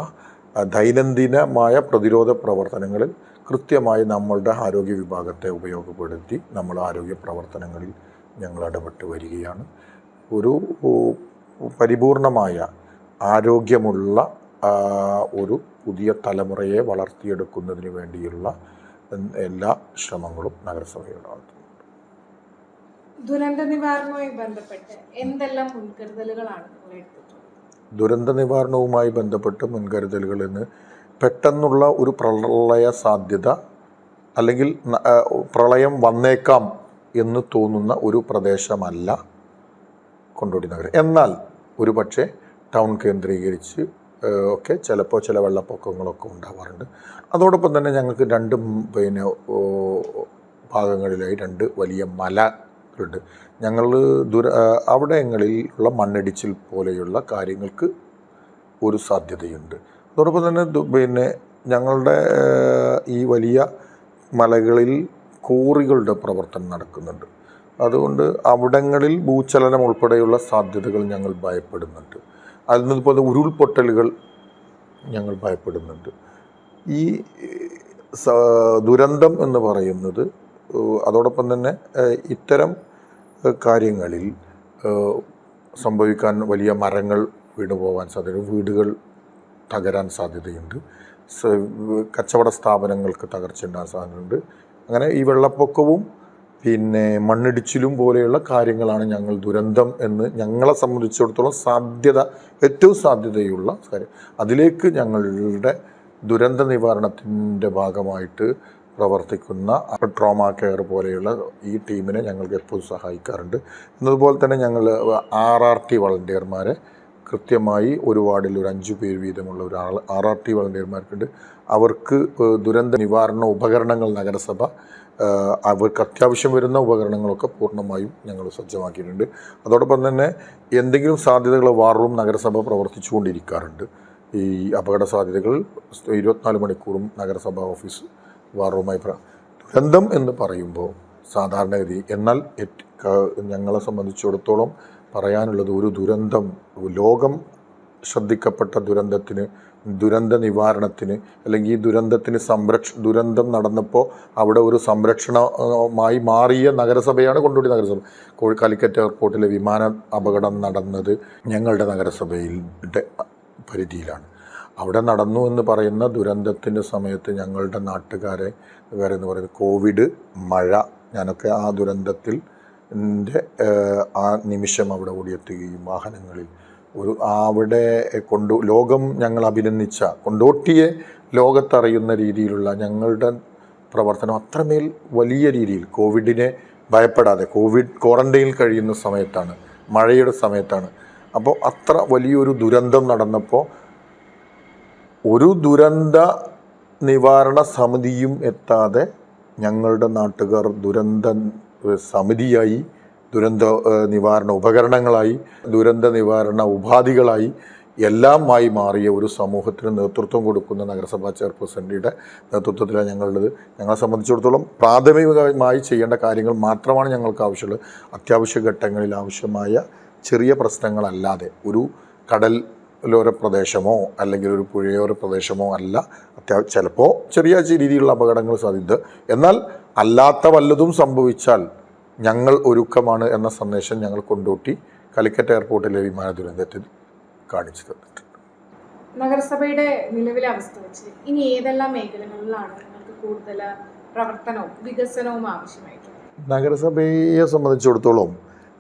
ദൈനംദിനമായ പ്രതിരോധ പ്രവർത്തനങ്ങളിൽ കൃത്യമായി നമ്മളുടെ ആരോഗ്യ വിഭാഗത്തെ ഉപയോഗപ്പെടുത്തി നമ്മൾ ആരോഗ്യ പ്രവർത്തനങ്ങളിൽ ഞങ്ങൾ ഇടപെട്ട് വരികയാണ്. ഒരു പരിപൂർണമായ ആരോഗ്യമുള്ള ഒരു പുതിയ തലമുറയെ വളർത്തിയെടുക്കുന്നതിന് വേണ്ടിയുള്ള എല്ലാ ശ്രമങ്ങളും നഗരസഭയുടെ ഭാഗത്തുനിന്നുണ്ട്. ദുരന്ത നിവാരണവുമായി ബന്ധപ്പെട്ട് എന്തെല്ലാം മുൻകരുതലുകളാണ് നിങ്ങൾ എടുത്തിട്ടുള്ളത്? ദുരന്ത നിവാരണവുമായി ബന്ധപ്പെട്ട് മുൻകരുതലുകൾ എന്ന് പെട്ടെന്നുള്ള ഒരു പ്രളയ സാധ്യത അല്ലെങ്കിൽ പ്രളയം വന്നേക്കാം എന്ന് തോന്നുന്ന ഒരു പ്രദേശമല്ല കൊണ്ടോട്ടി നഗരം. എന്നാൽ ഒരു പക്ഷേ ടൗൺ കേന്ദ്രീകരിച്ച് ഒക്കെ ചിലപ്പോൾ ചില വെള്ളപ്പൊക്കങ്ങളൊക്കെ ഉണ്ടാവാറുണ്ട്. അതോടൊപ്പം തന്നെ ഞങ്ങൾക്ക് രണ്ട് ഭാഗങ്ങളിലായി 2 വലിയ മലകളുണ്ട്. ഞങ്ങൾ അവിടങ്ങളിൽ ഉള്ള മണ്ണിടിച്ചിൽ പോലെയുള്ള കാര്യങ്ങൾക്ക് ഒരു സാധ്യതയുണ്ട്. അതോടൊപ്പം തന്നെ ഞങ്ങളുടെ ഈ വലിയ മലകളിൽ കോറികളുടെ പ്രവർത്തനം നടക്കുന്നുണ്ട്. അതുകൊണ്ട് അവിടങ്ങളിൽ ഭൂചലനം ഉൾപ്പെടെയുള്ള സാധ്യതകൾ ഞങ്ങൾ ഭയപ്പെടുന്നുണ്ട്. അതുപോലെ ഉരുൾപൊട്ടലുകൾ ഞങ്ങൾ ഭയപ്പെടുന്നുണ്ട്. ഈ ദുരന്തം എന്ന് പറയുന്നത് അതോടൊപ്പം തന്നെ ഇത്തരം കാര്യങ്ങളിൽ സംഭവിക്കാൻ വലിയ മരങ്ങൾ വീണുപോകാൻ സാധ്യതയുണ്ട്, വീടുകൾ തകരാൻ സാധ്യതയുണ്ട്, കച്ചവട സ്ഥാപനങ്ങൾക്ക് തകർച്ച ഉണ്ടാകാൻ സാധ്യതയുണ്ട്. അങ്ങനെ ഈ വെള്ളപ്പൊക്കവും മണ്ണിടിച്ചിലും പോലെയുള്ള കാര്യങ്ങളാണ് ഞങ്ങൾ ദുരന്തം എന്ന് ഞങ്ങളെ സംബന്ധിച്ചിടത്തോളം ഏറ്റവും സാധ്യതയുള്ള കാര്യം. അതിലേക്ക് ഞങ്ങളുടെ ദുരന്ത നിവാരണത്തിൻ്റെ ഭാഗമായിട്ട് പ്രവർത്തിക്കുന്ന ട്രോമ കെയർ പോലെയുള്ള ഈ ടീമിനെ ഞങ്ങൾക്ക് എപ്പോഴും സഹായിക്കാറുണ്ട്. എന്നതുപോലെ തന്നെ ഞങ്ങൾ RRT വളണ്ടിയർമാരെ കൃത്യമായി ഒരു വാർഡിൽ ഒരു 5 പേര് വീതമുള്ള ഒരു RRT വളണ്ടിയർമാർക്കുണ്ട്. അവർക്ക് ദുരന്ത നിവാരണ ഉപകരണങ്ങൾ നഗരസഭ അവർക്ക് അത്യാവശ്യം വരുന്ന ഉപകരണങ്ങളൊക്കെ പൂർണ്ണമായും ഞങ്ങൾ സജ്ജമാക്കിയിട്ടുണ്ട്. അതോടൊപ്പം തന്നെ എന്തെങ്കിലും സാധ്യതകൾ വാർ റൂം നഗരസഭ പ്രവർത്തിച്ചു കൊണ്ടിരിക്കാറുണ്ട്. ഈ അപകട സാധ്യതകൾ 24 മണിക്കൂറും നഗരസഭ ഓഫീസ് വാർ റൂമായി ദുരന്തം എന്ന് പറയുമ്പോൾ സാധാരണഗതി എന്നാൽ ഞങ്ങളെ സംബന്ധിച്ചിടത്തോളം പറയാനുള്ളത് ഒരു ദുരന്തം ലോകം ശ്രദ്ധിക്കപ്പെട്ട ദുരന്ത നിവാരണത്തിന് അല്ലെങ്കിൽ ഈ ദുരന്തത്തിന് ദുരന്തം നടന്നപ്പോൾ അവിടെ ഒരു സംരക്ഷണമായി മാറിയ നഗരസഭയാണ് കൊണ്ടോട്ടി നഗരസഭ. കാലിക്കറ്റ് എയർപോർട്ടിലെ വിമാന അപകടം നടന്നത് ഞങ്ങളുടെ നഗരസഭയുടെ പരിധിയിലാണ്. അവിടെ നടന്നു എന്ന് പറയുന്ന ദുരന്തത്തിൻ്റെ സമയത്ത് ഞങ്ങളുടെ നാട്ടുകാരെ എന്ന് പറയുന്നത് കോവിഡ്, മഴ, ഞാനൊക്കെ ആ ദുരന്തത്തിൽ ആ നിമിഷം അവിടെ ഓടിയെത്തുകയും വാഹനങ്ങളിൽ അവിടെ ലോകം ഞങ്ങൾ അഭിനന്ദിച്ച കൊണ്ടോട്ടിയെ ലോകത്തറിയുന്ന രീതിയിലുള്ള ഞങ്ങളുടെ പ്രവർത്തനം അത്രമേൽ വലിയ രീതിയിൽ കോവിഡിനെ ഭയപ്പെടാതെ കോവിഡ് ക്വാറന്റൈനിൽ കഴിയുന്ന സമയത്താണ്, മഴയുടെ സമയത്താണ്. അപ്പോൾ അത്ര വലിയൊരു ദുരന്തം നടന്നപ്പോൾ ഒരു ദുരന്ത നിവാരണ സമിതിയും എത്താതെ ഞങ്ങളുടെ നാട്ടുകാർ ദുരന്ത സമിതിയായി, ദുരന്ത നിവാരണ ഉപകരണങ്ങളായി, ദുരന്ത നിവാരണ ഉപാധികളായി എല്ലാമായി മാറിയ ഒരു സമൂഹത്തിന് നേതൃത്വം കൊടുക്കുന്ന നഗരസഭാ ചെയർപേഴ്സണിൻ്റെ നേതൃത്വത്തിലാണ് ഞങ്ങളുള്ളത്. ഞങ്ങളെ സംബന്ധിച്ചിടത്തോളം പ്രാഥമികമായി ചെയ്യേണ്ട കാര്യങ്ങൾ മാത്രമാണ് ഞങ്ങൾക്ക് ആവശ്യമുള്ളത്. അത്യാവശ്യ ഘട്ടങ്ങളിൽ ആവശ്യമായ ചെറിയ പ്രശ്നങ്ങളല്ലാതെ ഒരു കടൽ ലോര പ്രദേശമോ അല്ലെങ്കിൽ ഒരു പുഴയോര പ്രദേശമോ അല്ല. ചിലപ്പോൾ ചെറിയ രീതിയിലുള്ള അപകടങ്ങൾ സാധ്യത. എന്നാൽ അല്ലാത്ത വല്ലതും സംഭവിച്ചാൽ ഞങ്ങൾ ഒരുക്കമാണ് എന്ന സന്ദേശം ഞങ്ങൾ കൊണ്ടോട്ടി കാലിക്കറ്റ് എയർപോർട്ടിലെ വിമാന ദുരന്തത്തിൽ കാണിച്ചു തന്നിട്ടുണ്ട്. നഗരസഭയുടെ നിലവിലെ അവസ്ഥ വെച്ച് ഇനി ഏതെല്ലാം മേഖലകളിലാണ് നിങ്ങൾക്ക് കൂടുതൽ പ്രവർത്തനവും വികസനവും ആവശ്യമായിട്ടുള്ളത്? നഗരസഭയെ സംബന്ധിച്ചിടത്തോളം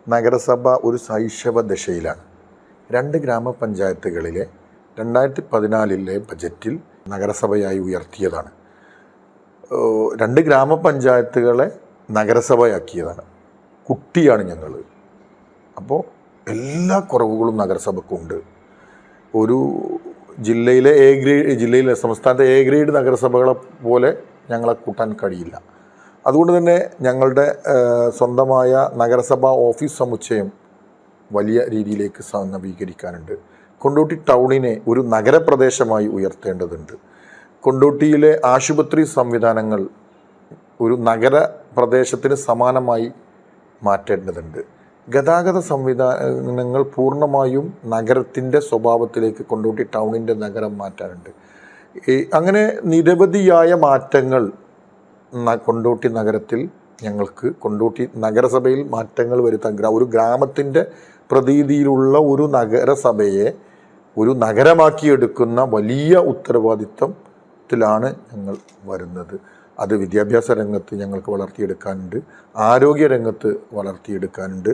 നഗരസഭ ഒരു ശൈശവ ദശയിലാണ്. 2 ഗ്രാമപഞ്ചായത്തുകളിലെ 2014 ബജറ്റിൽ നഗരസഭയായി ഉയർത്തിയതാണ്. 2 ഗ്രാമപഞ്ചായത്തുകളെ നഗരസഭയാക്കിയതാണ്. കുട്ടിയാണ് ഞങ്ങൾ. അപ്പോൾ എല്ലാ കുറവുകളും നഗരസഭക്കുണ്ട്. ഒരു ജില്ലയിലെ സംസ്ഥാനത്തെ എ ഗ്രേഡ് നഗരസഭകളെ പോലെ ഞങ്ങളെ കൂട്ടാൻ കഴിയില്ല. അതുകൊണ്ട് തന്നെ ഞങ്ങളുടെ സ്വന്തമായ നഗരസഭാ ഓഫീസ് സമുച്ചയം വലിയ രീതിയിലേക്ക് നവീകരിക്കാനുണ്ട്. കൊണ്ടോട്ടി ടൗണിനെ ഒരു നഗരപ്രദേശമായി ഉയർത്തേണ്ടതുണ്ട്. കൊണ്ടോട്ടിയിലെ ആശുപത്രി സംവിധാനങ്ങൾ ഒരു നഗരപ്രദേശത്തിന് സമാനമായി മാറ്റേണ്ടതുണ്ട്. ഗതാഗത സംവിധാനങ്ങൾ പൂർണ്ണമായും നഗരത്തിൻ്റെ സ്വഭാവത്തിലേക്ക് കൊണ്ടോട്ടി ടൗണിൻ്റെ നഗരം മാറ്റാനുണ്ട്. അങ്ങനെ നിരവധിയായ മാറ്റങ്ങൾ കൊണ്ടോട്ടി നഗരത്തിൽ ഞങ്ങൾക്ക് കൊണ്ടോട്ടി നഗരസഭയിൽ മാറ്റങ്ങൾ വരുത്താൻ ഒരു ഗ്രാമത്തിൻ്റെ പ്രതീതിയിലുള്ള ഒരു നഗരസഭയെ ഒരു നഗരമാക്കിയെടുക്കുന്ന വലിയ ഉത്തരവാദിത്വത്തിലാണ് ഞങ്ങൾ വരുന്നത്. അത് വിദ്യാഭ്യാസ രംഗത്ത് ഞങ്ങൾക്ക് വളർത്തിയെടുക്കാനുണ്ട്, ആരോഗ്യരംഗത്ത് വളർത്തിയെടുക്കാനുണ്ട്,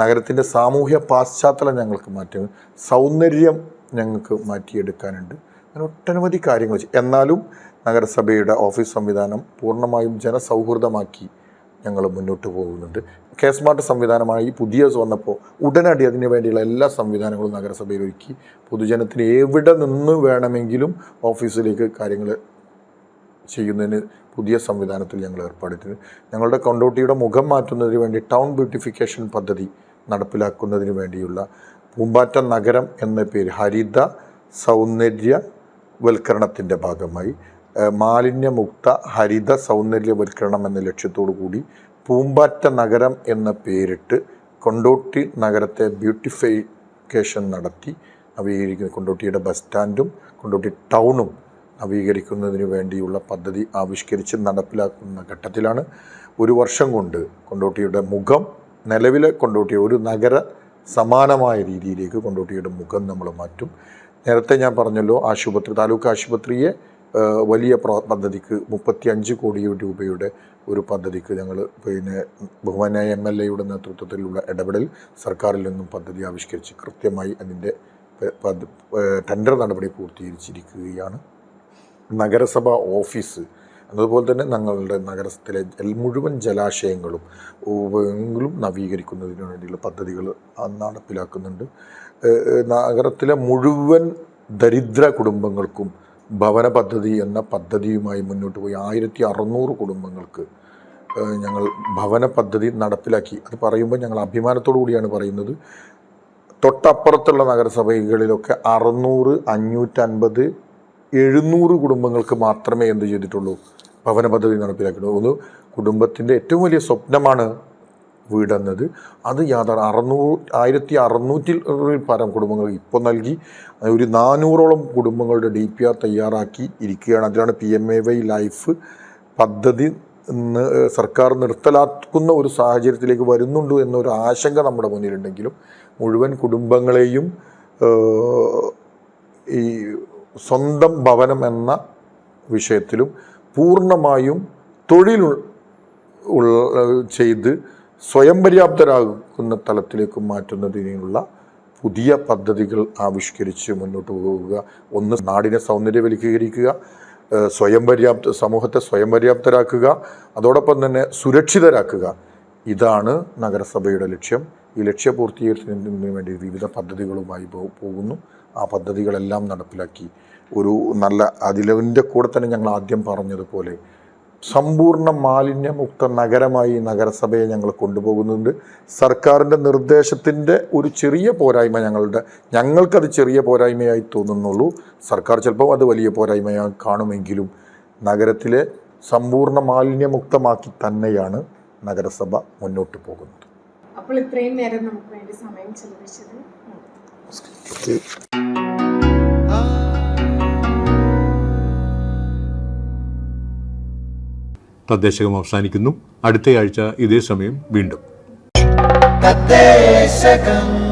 നഗരത്തിൻ്റെ സാമൂഹ്യ പാശ്ചാത്തലം ഞങ്ങൾക്ക് മാറ്റാൻ, സൗന്ദര്യം ഞങ്ങൾക്ക് മാറ്റിയെടുക്കാനുണ്ട്. അങ്ങനെ ഒട്ടനവധി കാര്യങ്ങൾ. എന്നാലും നഗരസഭയുടെ ഓഫീസ് സംവിധാനം പൂർണ്ണമായും ജനസൗഹൃദമാക്കി ഞങ്ങൾ മുന്നോട്ട് പോകുന്നുണ്ട്. കെ സ്മാർട്ട് സംവിധാനമായി പുതിയ വന്നപ്പോൾ ഉടനടി അതിനു വേണ്ടിയുള്ള എല്ലാ സംവിധാനങ്ങളും നഗരസഭയിൽ ഒരുക്കി പൊതുജനത്തിന് എവിടെ നിന്ന് വേണമെങ്കിലും ഓഫീസിലേക്ക് കാര്യങ്ങൾ ചെയ്യുന്നതിന് പുതിയ സംവിധാനത്തിൽ ഞങ്ങൾ ഏർപ്പെടുത്തിയത്. ഞങ്ങളുടെ കൊണ്ടോട്ടിയുടെ മുഖം മാറ്റുന്നതിന് വേണ്ടി ടൗൺ ബ്യൂട്ടിഫിക്കേഷൻ പദ്ധതി നടപ്പിലാക്കുന്നതിന് വേണ്ടിയുള്ള പൂമ്പാറ്റ നഗരം എന്ന പേര് ഹരിത സൗന്ദര്യവൽക്കരണത്തിൻ്റെ ഭാഗമായി മാലിന്യമുക്ത ഹരിത സൗന്ദര്യവൽക്കരണം എന്ന ലക്ഷ്യത്തോടു കൂടി പൂമ്പാറ്റ നഗരം എന്ന പേരിട്ട് കൊണ്ടോട്ടി നഗരത്തെ ബ്യൂട്ടിഫിക്കേഷൻ നടത്തി നവീകരിക്കുന്ന കൊണ്ടോട്ടിയുടെ ബസ് സ്റ്റാൻഡും കൊണ്ടോട്ടി ടൗണും നവീകരിക്കുന്നതിന് വേണ്ടിയുള്ള പദ്ധതി ആവിഷ്കരിച്ച് നടപ്പിലാക്കുന്ന ഘട്ടത്തിലാണ്. 1 വർഷം കൊണ്ട് കൊണ്ടോട്ടിയുടെ മുഖം നിലവിലെ കൊണ്ടോട്ടി ഒരു നഗര സമാനമായ രീതിയിലേക്ക് കൊണ്ടോട്ടിയുടെ മുഖം നമ്മൾ മാറ്റും. നേരത്തെ ഞാൻ പറഞ്ഞല്ലോ, താലൂക്ക് ആശുപത്രിയെ വലിയ പദ്ധതിക്ക് 35 കോടി രൂപയുടെ ഒരു പദ്ധതിക്ക് ഞങ്ങൾ ബഹുമാനായ MLA നേതൃത്വത്തിലുള്ള ഇടപെടൽ സർക്കാരിൽ നിന്നും പദ്ധതി ആവിഷ്കരിച്ച് കൃത്യമായി അതിൻ്റെ ടെൻഡർ നടപടി പൂർത്തീകരിച്ചിരിക്കുകയാണ്. നഗരസഭ ഓഫീസ് അതുപോലെ തന്നെ ഞങ്ങളുടെ നഗരത്തിലെ മുഴുവൻ ജലാശയങ്ങളും നവീകരിക്കുന്നതിന് വേണ്ടിയുള്ള പദ്ധതികൾ നടപ്പിലാക്കുന്നുണ്ട്. നഗരത്തിലെ മുഴുവൻ ദരിദ്ര കുടുംബങ്ങൾക്കും ഭവന പദ്ധതി എന്ന പദ്ധതിയുമായി മുന്നോട്ട് പോയി 1600 കുടുംബങ്ങൾക്ക് ഞങ്ങൾ ഭവന പദ്ധതി നടപ്പിലാക്കി. അത് പറയുമ്പോൾ ഞങ്ങൾ അഭിമാനത്തോടു കൂടിയാണ് പറയുന്നത്. തൊട്ടപ്പുറത്തുള്ള നഗരസഭകളിലൊക്കെ 600, 550, 700 കുടുംബങ്ങൾക്ക് മാത്രമേ എന്ത് ചെയ്തിട്ടുള്ളൂ, ഭവന പദ്ധതി നടപ്പിലാക്കിയിട്ടുള്ളൂ. ഒന്ന് കുടുംബത്തിൻ്റെ ഏറ്റവും വലിയ സ്വപ്നമാണ് വീടെന്നത്. അത് 1600 പരം കുടുംബങ്ങൾ ഇപ്പോൾ നൽകി. ഒരു 400ഓളം കുടുംബങ്ങളുടെ DPR തയ്യാറാക്കി ഇരിക്കുകയാണ്. അതിലാണ് PMAY ലൈഫ് പദ്ധതി സർക്കാർ നിർത്തലാക്കുന്ന ഒരു സാഹചര്യത്തിലേക്ക് വരുന്നുണ്ട് എന്നൊരു ആശങ്ക നമ്മുടെ മുന്നിലുണ്ടെങ്കിലും മുഴുവൻ കുടുംബങ്ങളെയും ഈ സ്വന്തം ഭവനം എന്ന വിഷയത്തിലും പൂർണ്ണമായും തൊഴിൽ ചെയ്ത് സ്വയം പര്യാപ്തരാകുന്ന തലത്തിലേക്ക് മാറ്റുന്നതിനുള്ള പുതിയ പദ്ധതികൾ ആവിഷ്കരിച്ച് മുന്നോട്ട് പോകുക. ഒന്ന്, നാടിനെ സൗന്ദര്യവൽക്കരിക്കുക, സമൂഹത്തെ സ്വയം പര്യാപ്തരാക്കുക, അതോടൊപ്പം തന്നെ സുരക്ഷിതരാക്കുക. ഇതാണ് നഗരസഭയുടെ ലക്ഷ്യം. ഈ ലക്ഷ്യപൂർത്തീകരണത്തിന് വേണ്ടി വിവിധ പദ്ധതികളുമായി പോകുന്നു. ആ പദ്ധതികളെല്ലാം നടപ്പിലാക്കി ഒരു നല്ല അതിൻ്റെ കൂടെ തന്നെ ഞങ്ങൾ ആദ്യം പറഞ്ഞതുപോലെ സമ്പൂർണ്ണ മാലിന്യമുക്ത നഗരമായി നഗരസഭയെ ഞങ്ങൾ കൊണ്ടുപോകുന്നുണ്ട്. സർക്കാരിൻ്റെ നിർദ്ദേശത്തിൻ്റെ ഒരു ചെറിയ പോരായ്മ ഞങ്ങൾക്കത് ചെറിയ പോരായ്മയായി തോന്നുന്നുള്ളൂ. സർക്കാർ ചിലപ്പോൾ അത് വലിയ പോരായ്മയായി കാണുമെങ്കിലും നഗരത്തിലെ സമ്പൂർണ്ണ മാലിന്യമുക്തമാക്കി തന്നെയാണ് നഗരസഭ മുന്നോട്ട് പോകുന്നത്. അപ്പോൾ ഇത്രയും നേരം നമുക്ക് വേണ്ടി സമയം ചെലവഴിച്ചത് തദ്ദേശകം അവസാനിക്കുന്നു. അടുത്തയാഴ്ച ഇതേ സമയം വീണ്ടും. തദ്ദേശകം.